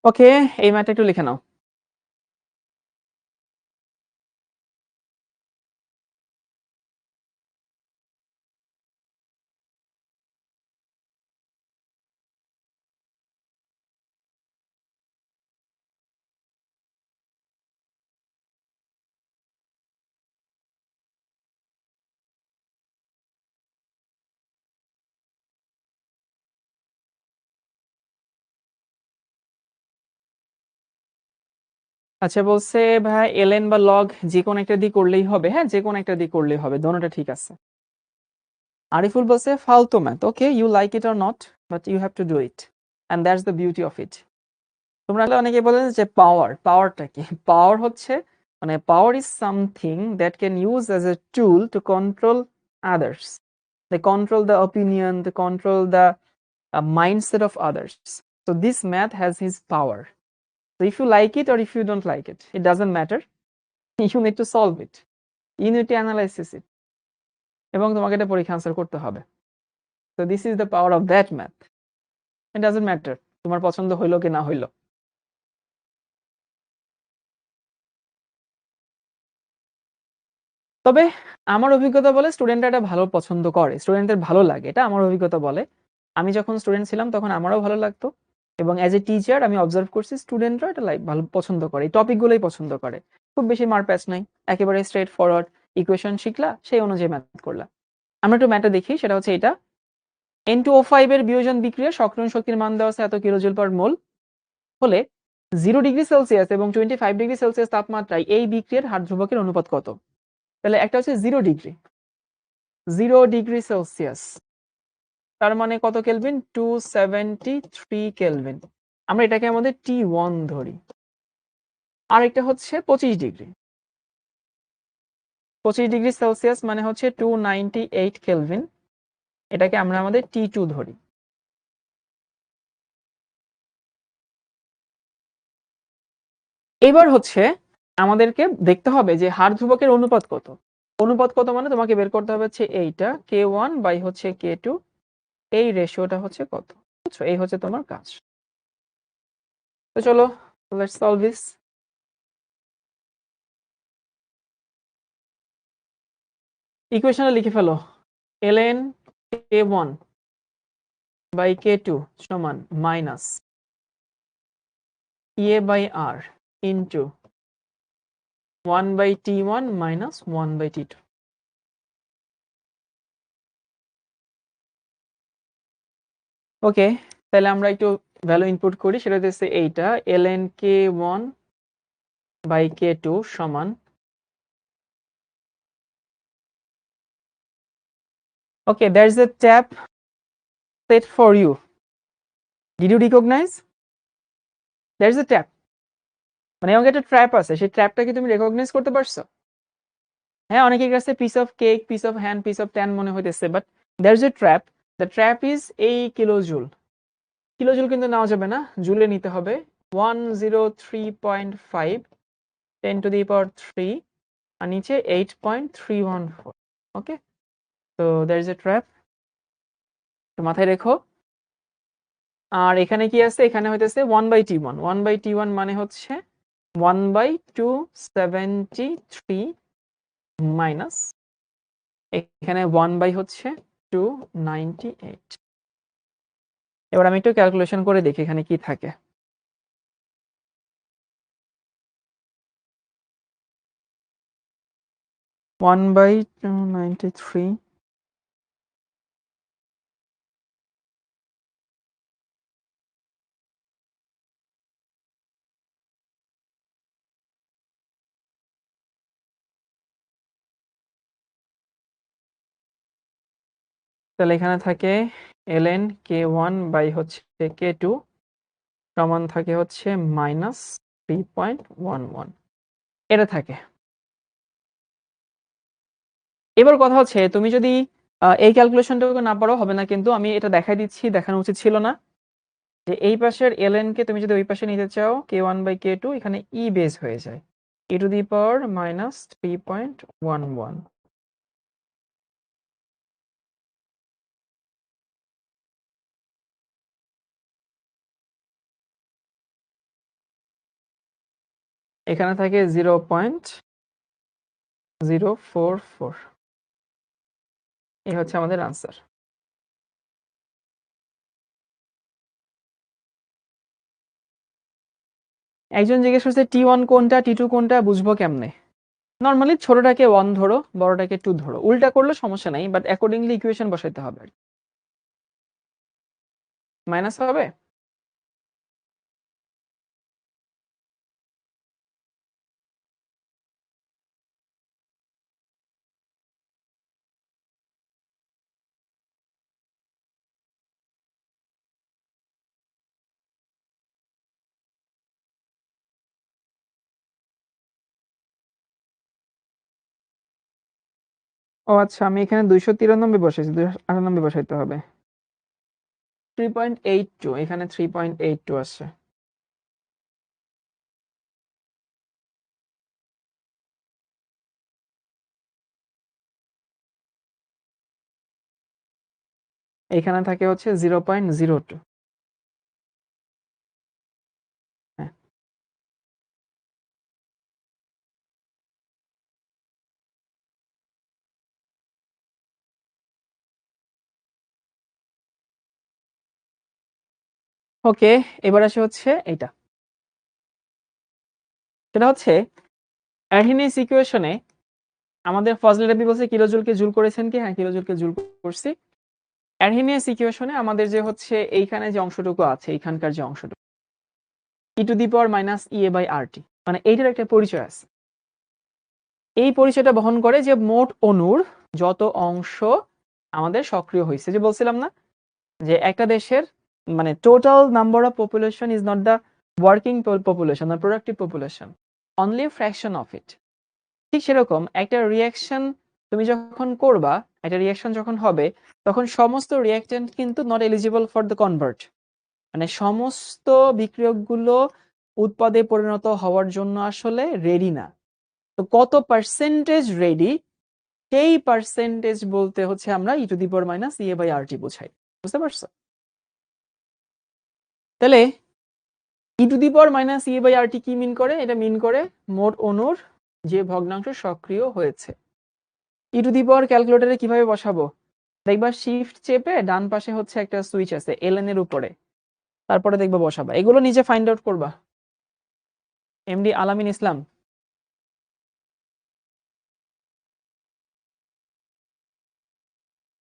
[SPEAKER 1] ওকে, এই ম্যাথটা একটু লিখে নাও। আচ্ছা, বলছে ভাই ln বা log যে কোনো একটা দিয়ে করলেই হবে। হ্যাঁ, যে কোনো একটা দিয়ে করলেই হবে, দোনোটা ঠিক আছে। আরিফুল বলছে ফালতু math. Okay, you like it or not, but you have to do it, and that's the beauty of it. তোমরা অনেকে বলে যে পাওয়ারটা কি? পাওয়ার হচ্ছে মানে power is something that can use as a tool to control others. They control the opinion, they control the mindset of others. So this math has his power. So if you like it or if you don't like it doesn't matter. You need to solve it. You need to analyze it. এবং তোমাকে এটা পরীক্ষা answer করতে হবে। So this is the power of that math. It doesn't matter তোমার পছন্দ হইলো কি না হইলো। তবে আমার অভিজ্ঞতা বলে স্টুডেন্টরা এটা ভালো পছন্দ করে, স্টুডেন্টদের ভালো লাগে, এটা আমার অভিজ্ঞতা বলে। আমি যখন স্টুডেন্ট ছিলাম তখন আমারও ভালো লাগতো, এবং অ্যাজ এ টিচার আমি অবজার্ভ করছি স্টুডেন্টরা এটা ভালো পছন্দ করে, এই টপিকগুলোই পছন্দ করে। খুব বেশি মারপ্যাচ নাই, একেবারে স্ট্রেট ফরওয়ার্ড, ইকুয়েশন শিখলা সেই অনুযায়ী ম্যাথ করলা। আমরা একটু ম্যাথটা দেখি, সেটা হচ্ছে এটা। N2O5 এর বিয়োজন বিক্রিয়া সক্রিয় শক্তির মান দেওয়া আছে এত কিলোজুল পার মোল হলে 0°C এবং 25°C তাপমাত্রায় এই বিক্রিয়ার হার ধ্রুবকের অনুপাত কত? তাহলে একটা হচ্ছে 0°C, তার মানে কত কেলভিন? 273 কেলভিন। আমরা এটাকে আমাদের T1 ধরি। আর একটা হচ্ছে 25°, 25°C মানে হচ্ছে 298 কেলভিন, এটাকে আমরা আমাদের T2 ধরি। এবার হচ্ছে আমাদেরকে দেখতে হবে যে হার ধ্রুবকের অনুপাত কত। অনুপাত কত মানে তোমাকে বের করতে হবে হচ্ছে এইটা K1 বাই হচ্ছে K2, এই রেশিওটা হচ্ছে কত, বুঝছো? এই হচ্ছে তোমার কাজ। তো চলো, লেটস সলভ দিস। ইকুয়েশনে লিখে ফেলো, ln K1 বাই K2 সমান minus EA by R into 1 by T1 minus 1 by T2। Okay, তাহলে আমরা একটু ভ্যালু ইনপুট করি, সেটা হচ্ছে এইটা ln K1 বাই K2 সমান, okay, there's a tab set for you. Did you recognize? There's a tab, মানে আমাকে একটা ট্র্যাপ আছে, সেই ট্র্যাপটা কি তুমি রেকগনাইজ করতে পারছো? হ্যাঁ, অনেকের কাছে piece of cake, piece of hand, piece of tan মনে হইতেছে, but there's a trap. The trap is এই কিলোজুল। কিলোজুল কিন্তু নেওয়া যাবে না, জুলে নিতে হবে। 103.5 10 to the power 3 আর নিচে 8.314। ওকে, তো there is a trap, তো মাথায় রেখো। আর এখানে কি আছে? এখানে হইতেছে 1 বাই T1, 1 বাই T1 মানে হচ্ছে 1 বাই 273 মাইনাস এখানে 1 বাই হচ্ছে 298। এবার আমি একটু ক্যালকুলেশন করে দেখি এখানে কি থাকে। ওয়ান বাই 293 তাহলে এখানে থাকে ln K1 বাই হচ্ছে K2 সমান থাকে হচ্ছে মাইনাস 3.11, এটা থাকে। এবার কথা হচ্ছে তুমি যদি এই ক্যালকুলেশনটুকু না পারো হবে না, কিন্তু আমি এটা দেখাই দিচ্ছি, দেখানো উচিত ছিল না, যে এই পাশের ln কে তুমি যদি ওই পাশে নিতে চাও K1 বাই K2, এখানে e বেস হয়ে যায় e to the power minus 3.11। এখানে থাকে 0.044। এই হচ্ছে আমাদের আনসার। একজন জিজ্ঞেস করছে T1 কোনটা T2 কোনটা বুঝবো কেমনে? নর্মালি ছোটটাকে 1 ধরো, বড়টাকে 2 ধরো। উল্টা করলে সমস্যা নাই, বাট অ্যাকর্ডিংলি ইকুয়েশন বসাইতে হবে। মাইনাস হবে? ও আচ্ছা, আমি এখানে 293 বসাইছি, 298 বসাইতে হবে। 3.82, এখানে 3.82 আসছে। এখানে থাকে হচ্ছে 0.02। হ্যাঁ, ওকে। এবার আসে হচ্ছে এইটা, সেটা হচ্ছে অ্যারহেনিয়াস ইকুয়েশনে আমাদের ফজলে রাব্বি বলছে কিলোজুলকে জুল করেছেন কি? হ্যাঁ, কিলোজুলকে জুল করছি। অ্যারহেনিয়াস ইকুয়েশনে আমাদের যে হচ্ছে এইখানে যে অংশটুকু আছে, এইখানকার যে অংশটুকু e⁻ মানে এইটার একটা পরিচয় আছে। এই পরিচয়টা বহন করে যে মোট অণুর যত অংশ আমাদের সক্রিয় হয়েছে, যে বলছিলাম না যে একটা দেশের মানে total number of population is not the working population বা productive population, only fraction of it. ঠিক সেরকম একটা রিয়াকশন তুমি যখন করবা, একটা রিয়াকশন যখন হবে, তখন সমস্ত রিয়াক্টেন্ট কিন্তু not eligible for the convert, মানে সমস্ত বিক্রিয়কগুলো উৎপাদে পরিণত হওয়ার জন্য আসলে রেডি না। তো কত পার্সেন্টেজ রেডি, সেই পার্সেন্টেজ বলতে হচ্ছে আমরা e⁻ বোঝাই। বুঝতে পারছো? তাহলে e⁻ কি মিন করে? এটা মিন করে মোট অণুর যে ভগ্নাংশ সক্রিয় হয়েছে। ক্যালকুলেটরে কিভাবে বসাবো? দেখবা শিফট চেপে ডান পাশে হচ্ছে একটা সুইচ আছে এলএন এর উপরে, তারপরে দেখবা বসাবা। এগুলো নিজে ফাইন্ড আউট করবা। এমডি আলামিন ইসলাম।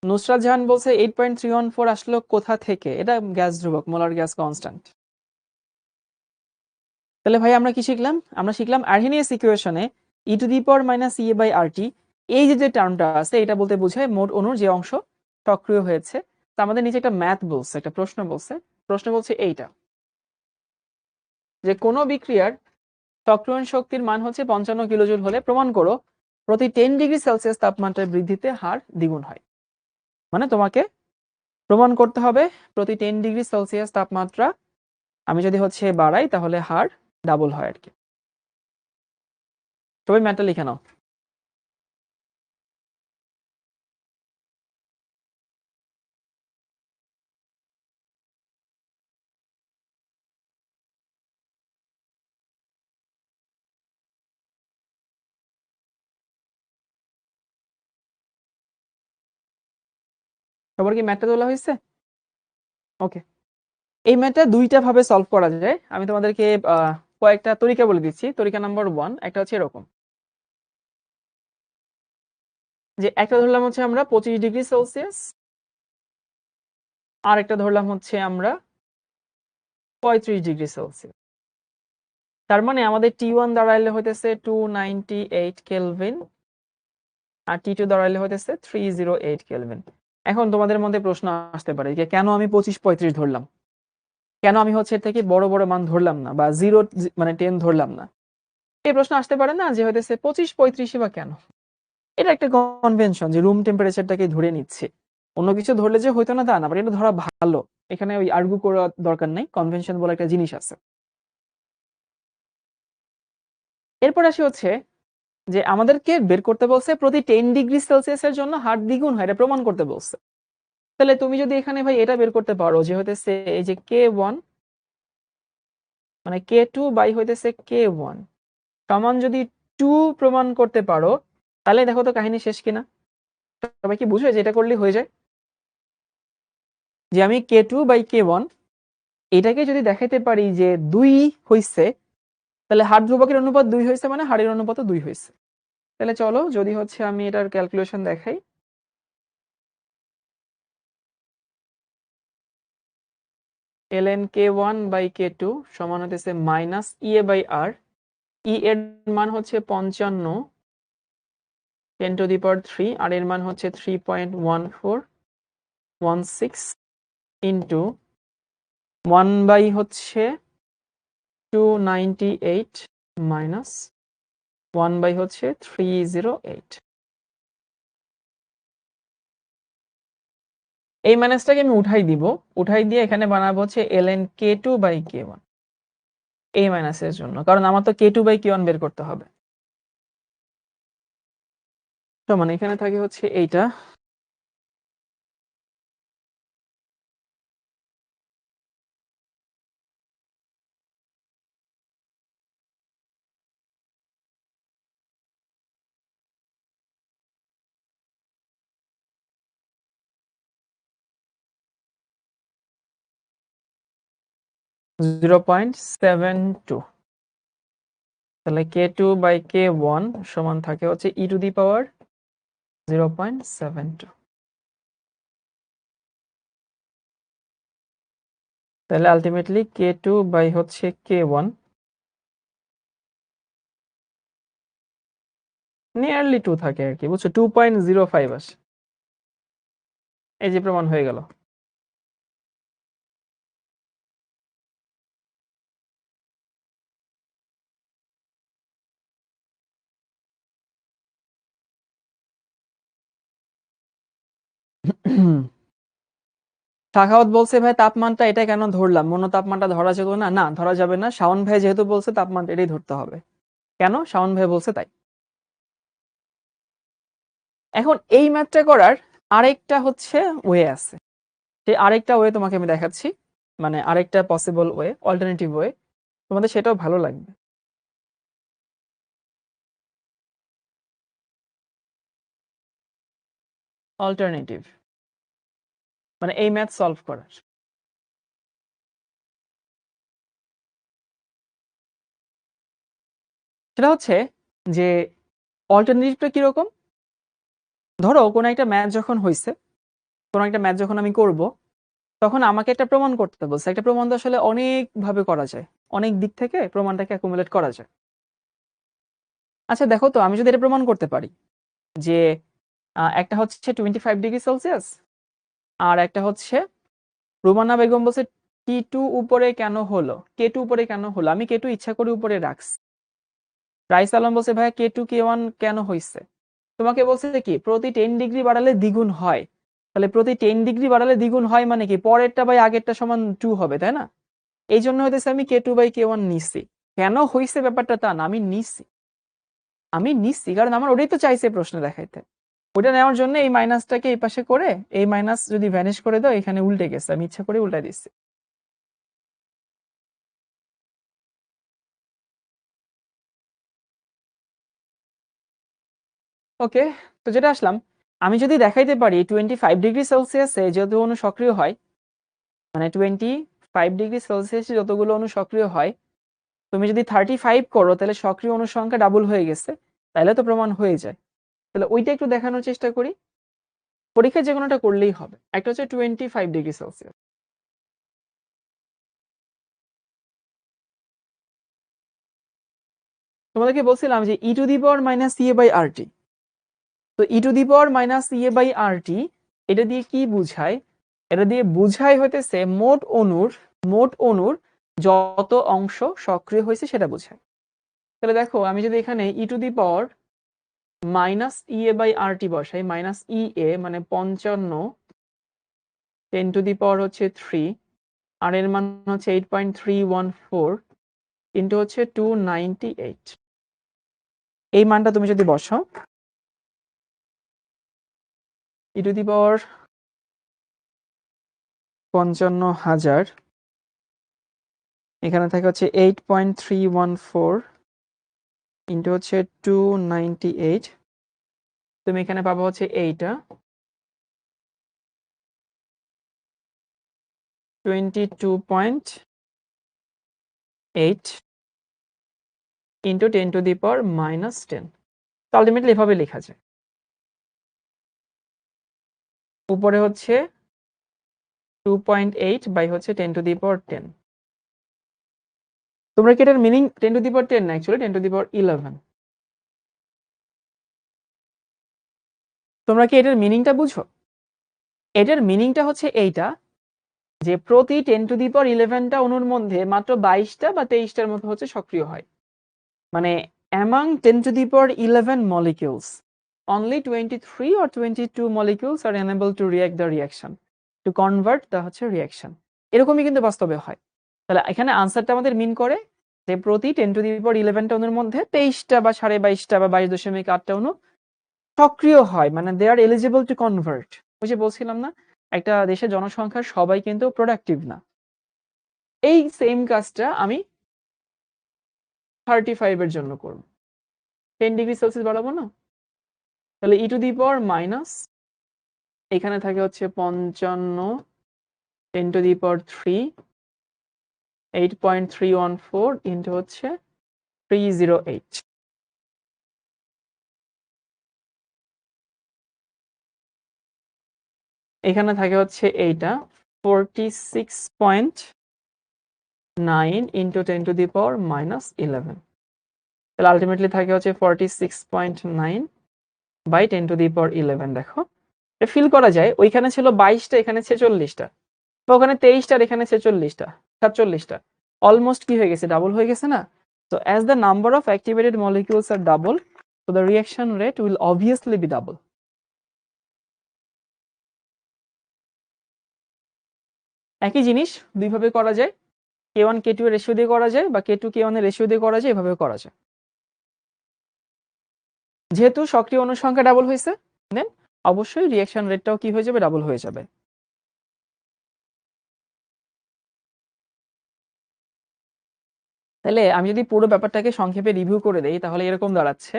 [SPEAKER 1] নুসরাত জাহান বলছে 8.314 আসলো কোথা থেকে? এটা গ্যাস ধ্রুবক, মোলার গ্যাস কনস্ট্যান্ট। তাহলে ভাই আমরা কি শিখলাম? আমরা শিখলাম আর্হেনিয়াস ইকুয়েশনে e⁻ এই যে টার্মটা আছে, এটা বলতে বোঝায় মোট অণুর যে অংশ সক্রিয় হয়েছে। তো আমাদের নিচে একটা ম্যাথ বলছে, একটা প্রশ্ন বলছে। প্রশ্ন বলছে এইটা, যে কোনো বিক্রিয়ার সক্রিয়ণ শক্তির মান হচ্ছে 55 কিলোজুল হলে প্রমাণ করো প্রতি 10 ডিগ্রি সেলসিয়াস তাপমাত্রার বৃদ্ধিতে হার দ্বিগুণ হয়। মানে তোমাকে প্রমাণ করতে হবে প্রতি 10 ডিগ্রি সেলসিয়াস তাপমাত্রা আমি যদি হচ্ছে বাড়াই, তাহলে হার ডাবল হয় আর কি। সবাই ম্যাথটা লিখে নাও। সবার কি ম্যাথটা তোলা হয়েছে? ওকে। এই ম্যাথটা দুইটা ভাবে সলভ করা যায়। আমি তোমাদেরকে কয়েকটা তরিকা বলে দিচ্ছি। তরিকা নাম্বার 1 একটা হচ্ছে এরকম, যে একটা ধরলাম হচ্ছে আমরা 25 ডিগ্রি সেলসিয়াস, আর একটা ধরলাম হচ্ছে আমরা 35 ডিগ্রি সেলসিয়াস। তার মানে আমাদের T1 দাঁড়াইলে হইতেছে 298 কেলভিন, আর T2 দাঁড়াইলে হইতেছে 308 কেলভিন। এখন তোমাদের মধ্যে প্রশ্ন আসতে পারে যে কেন আমি 25-35 ধরলাম, কেন আমি হচ্ছে এর থেকে বড় বড় মান ধরলাম না, বা 0 মানে 10 ধরলাম না? এই প্রশ্ন আসতে পারে না যে হইতেছে 25-35 বা কেন? এটা একটা কনভেনশন যে রুম টেম্পারেচারটাকে ধরে নিচ্ছে, অন্য কিছু ধরলে যে হইতো না তা না, বাট এটা ধরা ভালো। এখানে ওই আর্গু করার দরকার নাই, কনভেনশন বলে একটা জিনিস আছে। এরপর আসি হচ্ছে যে আমাদেরকে বের করতে বলছে প্রতি 10 ডিগ্রি সেলসিয়াসের জন্য হার দ্বিগুণ হয়, এটা প্রমাণ করতে বলছে। তাহলে তুমি যদি এখানে ভাই এটা বের করতে পারো যে হইতেছে এই যে K1 মানে K2 বাই হইতেছে K1, সমান যদি 2 প্রমাণ করতে পারো তাহলে দেখো তো কাহিনী শেষ কিনা। সবাই কি বুঝবে যে এটা করলেই হয়ে যায়? যে আমি k2 বাই k1 এটাকে যদি দেখাইতে পারি যে 2 হইছে, তাহলে হার ধ্রুবকের অনুপাত 2 হইছে মানে হারের অনুপাতও 2 হইছে। তাহলে চলো যদি হচ্ছে আমি এটার ক্যালকুলেশন দেখাই। ln k1 বাই k2 সমান হতেছে মাইনাস ইএ বাই আর। ই এর মান হচ্ছে 55 10 টু দি পাওয়ার 3, আর এর মান হচ্ছে 3.1416 ইন্টু 1 বাই হচ্ছে 298 মাইনাস 1 বাই হচ্ছে 308। এই মাইনাসটাকে আমি উঠাই দিব, উঠাই দিয়ে এখানে বানাবো হচ্ছে ln k2 বাই k1 এই মাইনাসের জন্য, কারণ আমার তো k2 বাই k1 বের করতে হবে। তো মানে এখানে থাকে হচ্ছে এইটা, (0.72) তাহলে k2 বাই k1 সমান থাকে হচ্ছে e টু দি পাওয়ার 0.72। তাহলে আলটিমেটলি k2 বাই হচ্ছে k1 নিয়ারলি 2 থাকে আর কি, বুঝছো? 2.05 আসে। এই যে প্রমাণ হয়ে গেল। শাখাওয়াত বলছে ভাই তাপমানটা এটা কেন ধরলাম, মনো তাপমানটা ধরা যেত না? না, ধরা যাবে না। শাওন ভাই যেহেতু বলছে তাপমানটা এটাই ধরতে হবে। কেন? শাওন ভাই বলছে তাই। এখন এই ম্যাথটা করার আরেকটা হচ্ছে ওয়ে আছে। সেই আরেকটা ওয়ে তোমাকে আমি দেখাচ্ছি, মানে আরেকটা পসিবল ওয়ে, অল্টারনেটিভ ওয়ে, তোমাদের সেটাও ভালো লাগবে। অল্টারনেটিভ মানে এই ম্যাথ সলভ করার। সেটা হচ্ছে যে অল্টারনেটিভটা কিরকম, ধরো কোনো একটা ম্যাথ যখন হয়েছে, কোনো একটা ম্যাথ যখন আমি করব, তখন আমাকে একটা প্রমাণ করতে বলছে। একটা প্রমাণ তো আসলে অনেক ভাবে করা যায়, অনেক দিক থেকে প্রমাণটাকে অ্যাকুমুলেট করা যায়। আচ্ছা দেখো তো, আমি যদি এটা প্রমাণ করতে পারি যে একটা হচ্ছে 25°C আর একটা হচ্ছে রুমানা বেগম বলছে T2 উপরে কেন হলো, K2 উপরে কেন হলো, আমি K2 ইচ্ছা করে উপরে রাখছি। রাইস আলম বলছে ভাইয়া K2 K1 কেন হইছে, তোমাকে বলছে কি প্রতি 10 ডিগ্রি বাড়ালে দ্বিগুণ হয়। তাহলে প্রতি 10 ডিগ্রি বাড়ালে দ্বিগুণ হয় মানে কি পরেরটা বাই আগেরটা সমান 2 হবে, তাই না? এই জন্য হইতেছে আমি K2 বাই K1 নিছি। কেন হইছে ব্যাপারটা তা না, আমি নিছি। আমি নিচ্ছি কারণ আমার ওটাই তো চাইছে প্রশ্ন দেখাইতে। ওটা নেওয়ার জন্য এই মাইনাসটাকে এই পাশে করে, এই মাইনাস যদি ভ্যানিশ করে দাও, এখানে উল্টে গেছে, আমি ইচ্ছা করে উল্টাই দিচ্ছি। ওকে, তো যেটা আসলাম, আমি যদি দেখাইতে পারি 25°C যেহেতু অণু সক্রিয় হয়, মানে 25°C যতগুলো অণু সক্রিয় হয়, তুমি যদি 35 করো তাহলে সক্রিয় অণুর সংখ্যা ডাবল হয়ে গেছে, তাহলে তো প্রমাণ হয়ে যায়। তাহলে ওইটা একটু দেখানোর চেষ্টা করি। পরীক্ষায় যে কোনোটা করলেই হবে। একটা হচ্ছে 25°C। তোমাদেরকে বলছিলাম যে e to the power minus EA by RT. তো e to the power minus EA by RT এটা দিয়ে কি বুঝায়? এটা দিয়ে বুঝায় হইতেছে মোট অণুর যত অংশ সক্রিয় হয়েছে সেটা বোঝায়। তাহলে দেখো আমি যদি এখানে e to the power minus EA by RT বসাই, মাইনাস ইএ মানে 55 10 টু দি পাওয়ার হচ্ছে 3, আর এর মান হচ্ছে 8.314 ইন্টু হচ্ছে 298। এই মানটা তুমি যদি বসাও e টু দি পাওয়ার 55,000 এখানে থাকে হচ্ছে 8.314 ইন্টু হচ্ছে 298, তুমি এখানে পাবো হচ্ছে এইটা 22.8 ইন্টু 10⁻⁻10। তো আলটিমেটলি এভাবে লেখা যায়। উপরে হচ্ছে 2.8 বাই হচ্ছে 10⁻10। তোমরা কি এটার মিনিং 10⁻10 না, অ্যাকচুয়ালি 10⁻11? তোমরা কি এটার মিনিংটা বুঝো? এটার মিনিংটা হচ্ছে এইটা, যে প্রতি 10⁻11টা অণুর মধ্যে মাত্র 22টা বা 23টার মতো হচ্ছে সক্রিয় হয়। মানে among 10⁻11 molecules only 23 or 22 molecules are unable to react the reaction to convert the হচ্ছে reaction। এরকমই কিন্তু বাস্তবে হয়। তাহলে এখানে আনসারটা আমাদের মিন করে যে প্রতি 10⁻11টা অণুর মধ্যে 23টা বা 22.5টা বা 22.8টা অণু সক্রিয় হয়, মানে দে আর এলিজিবল টু কনভার্ট। ওই যে বলছিলাম না, একটা দেশের জনসংখ্যার সবাই কিন্তু প্রোডাক্টিভ না। এই সেম কাজটা আমি 35 এর জন্য করব। 10 ডিগ্রি সেলসিয়াস বাড়াবো না, তাহলে ই টু দি পাওয়ার মাইনাস, এখানে থাকে হচ্ছে 55 10⁻3 8.314 ইন্টু হচ্ছে 308। এখানে থাকে হচ্ছে এইটা 46.9 ইন্টু 10⁻⁻11। তাহলে আলটিমেটলি থাকে হচ্ছে 46.9 বাই 10⁻11। দেখো ফিল করা যায়, ওইখানে ছিল 22টা, এখানে 46টা, বা ওখানে 23টা, এখানে 46টা 47টা, অলমোস্ট কি হয়ে গেছে, ডাবল হয়ে গেছে না? So as the number of activated molecules are double, so the reaction rate will obviously be double. একই জিনিস দুইভাবে করা যায়, k1 k2 এর রেশিও দিয়ে করা যায়, বা k2 k1 এর রেশিও দিয়ে করা যায়, এভাবে করা যায়। যেহেতু সক্রিয় অণুর সংখ্যা ডাবল হয়েছে, দেন অবশ্যই রিঅ্যাকশন রেটটাও কি হয়ে যাবে, ডাবল হয়ে যাবে। তাহলে আমি যদি পুরো ব্যাপারটাকে সংক্ষেপে রিভিউ করে দেই, তাহলে এরকম দাঁড়াচ্ছে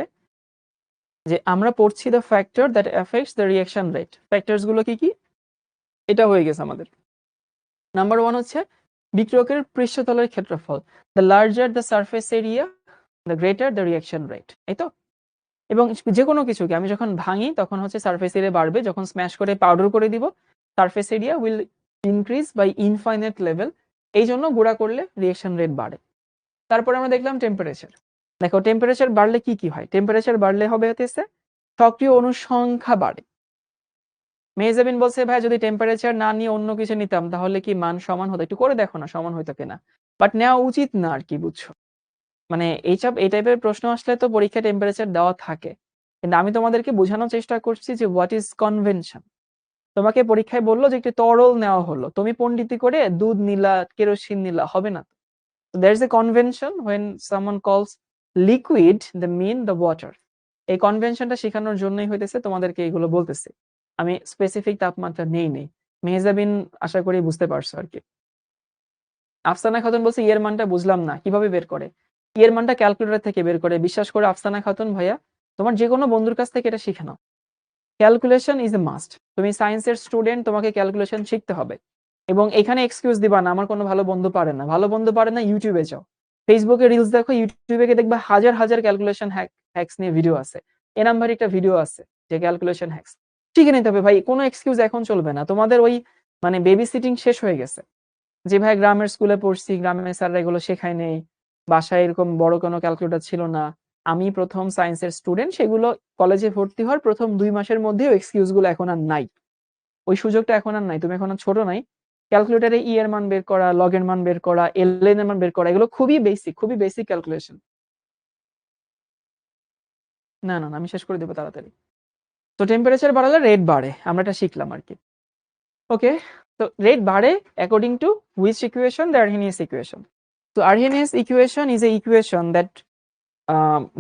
[SPEAKER 1] যে আমরা পড়ছি the factor that effects the reaction rate. Factors গুলো কি কি? এটা হয়ে গেছে আমাদের। নাম্বার 1 হচ্ছে বিক্রিয়কের পৃষ্ঠতলের ক্ষেত্রফল, the larger the surface area the greater the reaction rate, এই তো। এবং যে কোনো কিছুকে আমি যখন ভাঙি তখন হচ্ছে সারফেস এরিয়া বাড়বে, যখন স্ম্যাশ করে পাউডার করে দিব surface area will increase by infinite level, এই জন্য গুঁড়া করলে রিঅ্যাকশন রেট বাড়ে। তারপরে আমরা দেখলাম টেম্পারেচার। দেখো টেম্পারেচার বাড়লে কি কি হয়, টেম্পারেচার বাড়লে হবে হচ্ছে সক্রিয় অণুর সংখ্যা বাড়ে। মেহজাবিন বলছে ভাই যদি টেম্পারেচার না নিয়ে অন্য কিছু নিতাম তাহলে কি মান সমান হতো, একটু করে দেখো না সমান হইতো কিনা, বাট নেওয়া উচিত না আর কি, বুঝছো? মানে এই টাইপের প্রশ্ন আসলে তো পরীক্ষায় টেম্পারেচার দেওয়া থাকে, কিন্তু আমি তোমাদেরকে বোঝানোর চেষ্টা করছি যে হোয়াট ইজ কনভেনশন। তোমাকে পরীক্ষায় বললো যে একটি তরল নেওয়া হলো, তুমি পণ্ডিতি করে দুধ নিলা, কেরোসিন নিলা, হবে না। There is a convention when someone calls liquid the mean the water. এই কনভেনশনটা শেখানোর জন্যই হইতেছে তোমাদেরকে এগুলো বলতেছে। আমি স্পেসিফিক তাপমাত্রা নেই। মেহজাবিন আশা করি বুঝতে পারছো আর কি। আফসানা খাতুন বলছে ইয়ের মানটা বুঝলাম না, কিভাবে বের করে? ইয়ের মানটা ক্যালকুলেটর থেকে বের করে। বিশ্বাস করে আফসানা খাতুন ভাইয়া, তোমার যে কোনো বন্ধুর কাছ থেকে এটা শিখে নাও। Calculation is a must. তুমি সায়েন্সের স্টুডেন্ট, তোমাকে ক্যালকুলেশন শিখতে হবে। এবং এখানে এক্সকিউজ দিবা না আমার কোনো ভালো বন্ধু পারে না। ভালো বন্ধু পারে না, ইউটিউবে যাও, ফেসবুকে রিলস দেখো, ইউটিউবে দেখবা হাজার হাজার ক্যালকুলেশন হ্যাকস নিয়ে ভিডিও আছে। এ নাম্বার একটা ভিডিও আছে যে ক্যালকুলেশন হ্যাকস, শিখে নিতে হবে ভাই। কোনো এক্সকিউজ এখন চলবে না। তোমাদের ওই মানে বেবি সিটিং শেষ হয়ে গেছে, যে ভাই গ্রামের স্কুলে পড়ছি, গ্রামের স্যাররা এগুলো শেখায় নেই, বাসায় এরকম বড় কোনো ক্যালকুলেটর ছিল না, আমি প্রথম সায়েন্সের স্টুডেন্ট, সেগুলো কলেজে ভর্তি হওয়ার প্রথম 2 মাসের মধ্যে এক্সকিউজ গুলো এখন আর নাই, ওই সুযোগটা এখন আর নাই। তুমি এখন ছোট নাই, ক্যালকুলেটরে ই এর মান বের করা, লগ এর মান বের করা, এলএন এর মান বের করা, এগুলো খুবই বেসিক ক্যালকুলেশন। না না আমি শেষ করে দেবো তাড়াতাড়ি। তো টেম্পারেচার বাড়ালে রেট বাড়ে, আমরা এটা শিখলাম আর কি। ওকে, তো রেট বাড়ে according to which equation? The Arrhenius equation. তো Arrhenius equation is a equation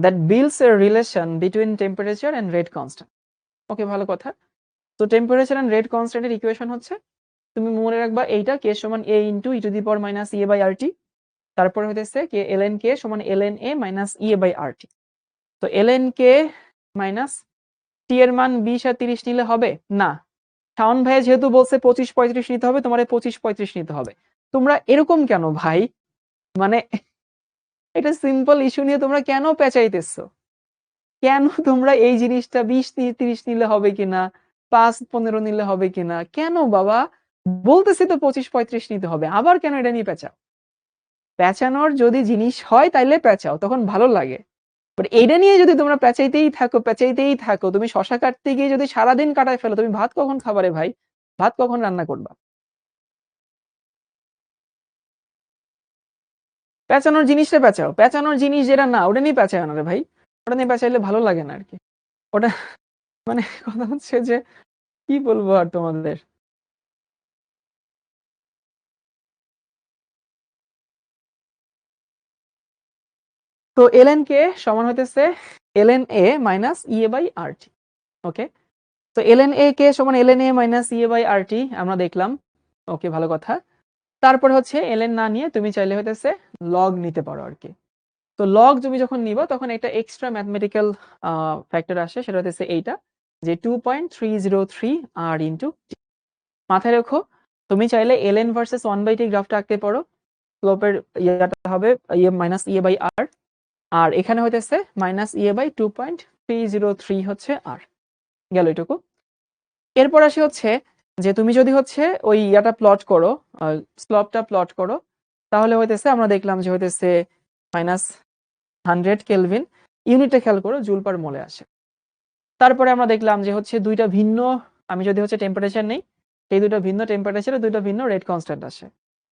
[SPEAKER 1] that builds a relation between temperature and rate constant. Okay, ভালো কথা। তো টেম্পারেচার এন্ড রেট কনস্ট্যান্টের ইকুয়েশন হচ্ছে, তুমি মনে রাখবা এইটা k সমান a into e to the power minus e by rt, তারপরে হইতেছে k ln k সমান ln a minus e by rt। তো ln k মাইনাস টি এর মান 20 আর 30 নিলে হবে না। শাওন ভাইয়া যেহেতু বলছে 25-35 নিতে হবে, তোমার 25-35 নিতে হবে। তোমরা এরকম কেন ভাই? মানে এটা সিম্পল ইস্যু নিয়ে তোমরা কেন পেঁচাইতেছো? কেন তোমরা এই জিনিসটা 20-30 নিলে হবে কিনা, 5-15 নিলে হবে কিনা, কেন বাবা? বলতেছি তো 25-35 নিতে হবে, আবার কেন এটা নিয়ে পেঁচাও? পেঁচানোর যদি জিনিস হয় তাইলে পেঁচাও, তখন ভালো লাগে। বাট এইটা নিয়ে যদি তোমরা পেঁচাইতেই থাকো, তুমি শশা কাটতে গিয়ে যদি সারাদিন কাটায় ফেলো, তুমি ভাত কখন খাবা রে ভাই? ভাত কখন রান্না করবা? পেঁচানোর জিনিসটা পেঁচাও, পেঁচানোর জিনিস যেটা না ওটা নিয়ে পেঁচায় না রে ভাই। ওটা নিয়ে পেঁচাইলে ভালো লাগে না আর কি। ওটা মানে কথা হচ্ছে যে কি বলবো আর তোমাদের। তো ln কে সমান হইতেছে ln a minus EA by R T. Okay, তো ln a কে সমান ln a minus EA by R T আমরা দেখলাম। ওকে, ভালো কথা। তারপরে হচ্ছে ln না নিয়ে তুমি চাইলে হইতেছে লগ নিতে পারো আর কি। তো লগ তুমি যখন নিবা তখন একটা এক্সট্রা ম্যাথমেটিক্যাল ফ্যাক্টর আসে, সেটা হচ্ছে এইটা যে 2.303 r ইন্টু। মাথায় রেখো, তুমি চাইলে ln ভার্সেস 1/t গ্রাফটা আঁকতে পারো। স্লোপের ইয়াটা হবে ইয়ে মাইনাস ইএ বাই আর, আর এখানে হইতেছে মাইনাস ইএ বাই 2.303 হচ্ছে আর। গেল এটুকু। এরপর আসি হচ্ছে যে তুমি যদি হচ্ছে ওই ইয়াটা প্লট করো, স্লোপটা প্লট করো, তাহলে হইতেছে আমরা দেখলাম যে হইতেছে মাইনাস 100 কেলভিন। ইউনিটটা খেয়াল করো, জুল পার মোলে আসে। তারপরে আমরা দেখলাম যে হচ্ছে দুইটা ভিন্ন, আমি যদি হচ্ছে টেম্পারেচার নেই, সেই দুইটা ভিন্ন টেম্পারেচারে দুইটা ভিন্ন রেট কনস্ট্যান্ট আসে।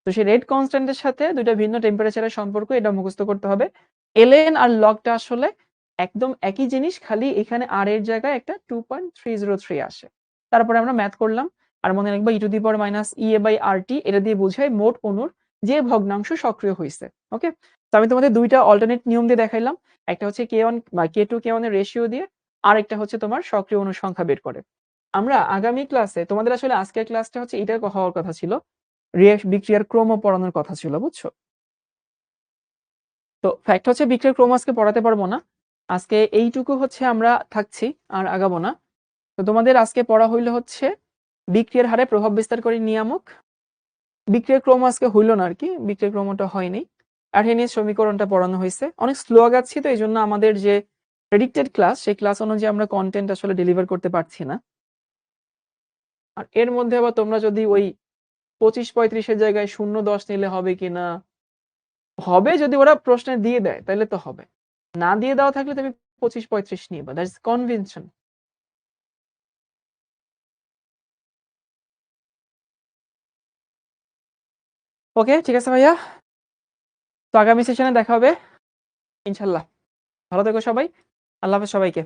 [SPEAKER 1] তো সেই রেট কনস্ট্যান্টের সাথে দুইটা ভিন্ন টেম্পারেচারের সম্পর্ক, এটা মুখস্থ করতে হবে। ln আর লগটা আসলে একদম একই জিনিস, খালি এখানে আর এর জায়গায় একটা 2.303 আসে। তারপরে আমরা ম্যাথ করলাম। আর মনে রাখবা E to the power minus EA by RT, এটা দিয়ে বোঝায় মোট অণুর যে ভগ্নাংশ সক্রিয় হয়েছে। ওকে, তো আমি তোমাদের দুইটা অল্টারনেট নিয়ম দিয়ে দেখাইলাম। একটা হচ্ছে k1 বা k2 k1 এর রেশিও দিয়ে, আরেকটা হচ্ছে তোমার সক্রিয় অণুর সংখ্যা বের করে। আমরা আগামী ক্লাসে তোমাদের আসলে আজকের ক্লাসটা হচ্ছে এটা হওয়ার কথা ছিল, বিক্রিয়ার ক্রম পড়ানোর কথা ছিল, বুঝছো? তো ফ্যাক্ট হচ্ছে বিক্রিয়ার ক্রম আজকে পড়াতে পারবো না। আজকে এইটুকু হচ্ছে আমরা থাকছি, আর আগাবো না। তো তোমাদের আজকে পড়া হইলো হচ্ছে বিক্রিয়ার হারে প্রভাব বিস্তার করে নিয়ামক। বিক্রিয়ার ক্রম আজকে হইলো না আর কি, বিক্রিয়ার ক্রমটা হয়নি। আর্হেনিয়াস সমীকরণটা পড়ানো হয়েছে। অনেক স্লো আগাচ্ছি, তো এই জন্য আমাদের যে প্রেডিক্টেড ক্লাস, সেই ক্লাস অনুযায়ী আমরা কন্টেন্ট আসলে ডেলিভার করতে পারছি না। আর এর মধ্যে আবার তোমরা যদি ওই 25-35 এর জায়গায় 0-10 নিলে হবে কিনা, হবে যদি ওরা প্রশ্নে দিয়ে দেয় তাহলে তো হবে, না দিয়ে দেওয়া থাকলে তুমি 25-35 নিবা, দ্যাটস কনভেনশন। ওকে, ঠিক আছে ভাইয়া, তো আগামী সেশনে দেখা হবে ইনশাল্লাহ। ভালো থেকো সবাই, আল্লাহ হাফেজ সবাইকে।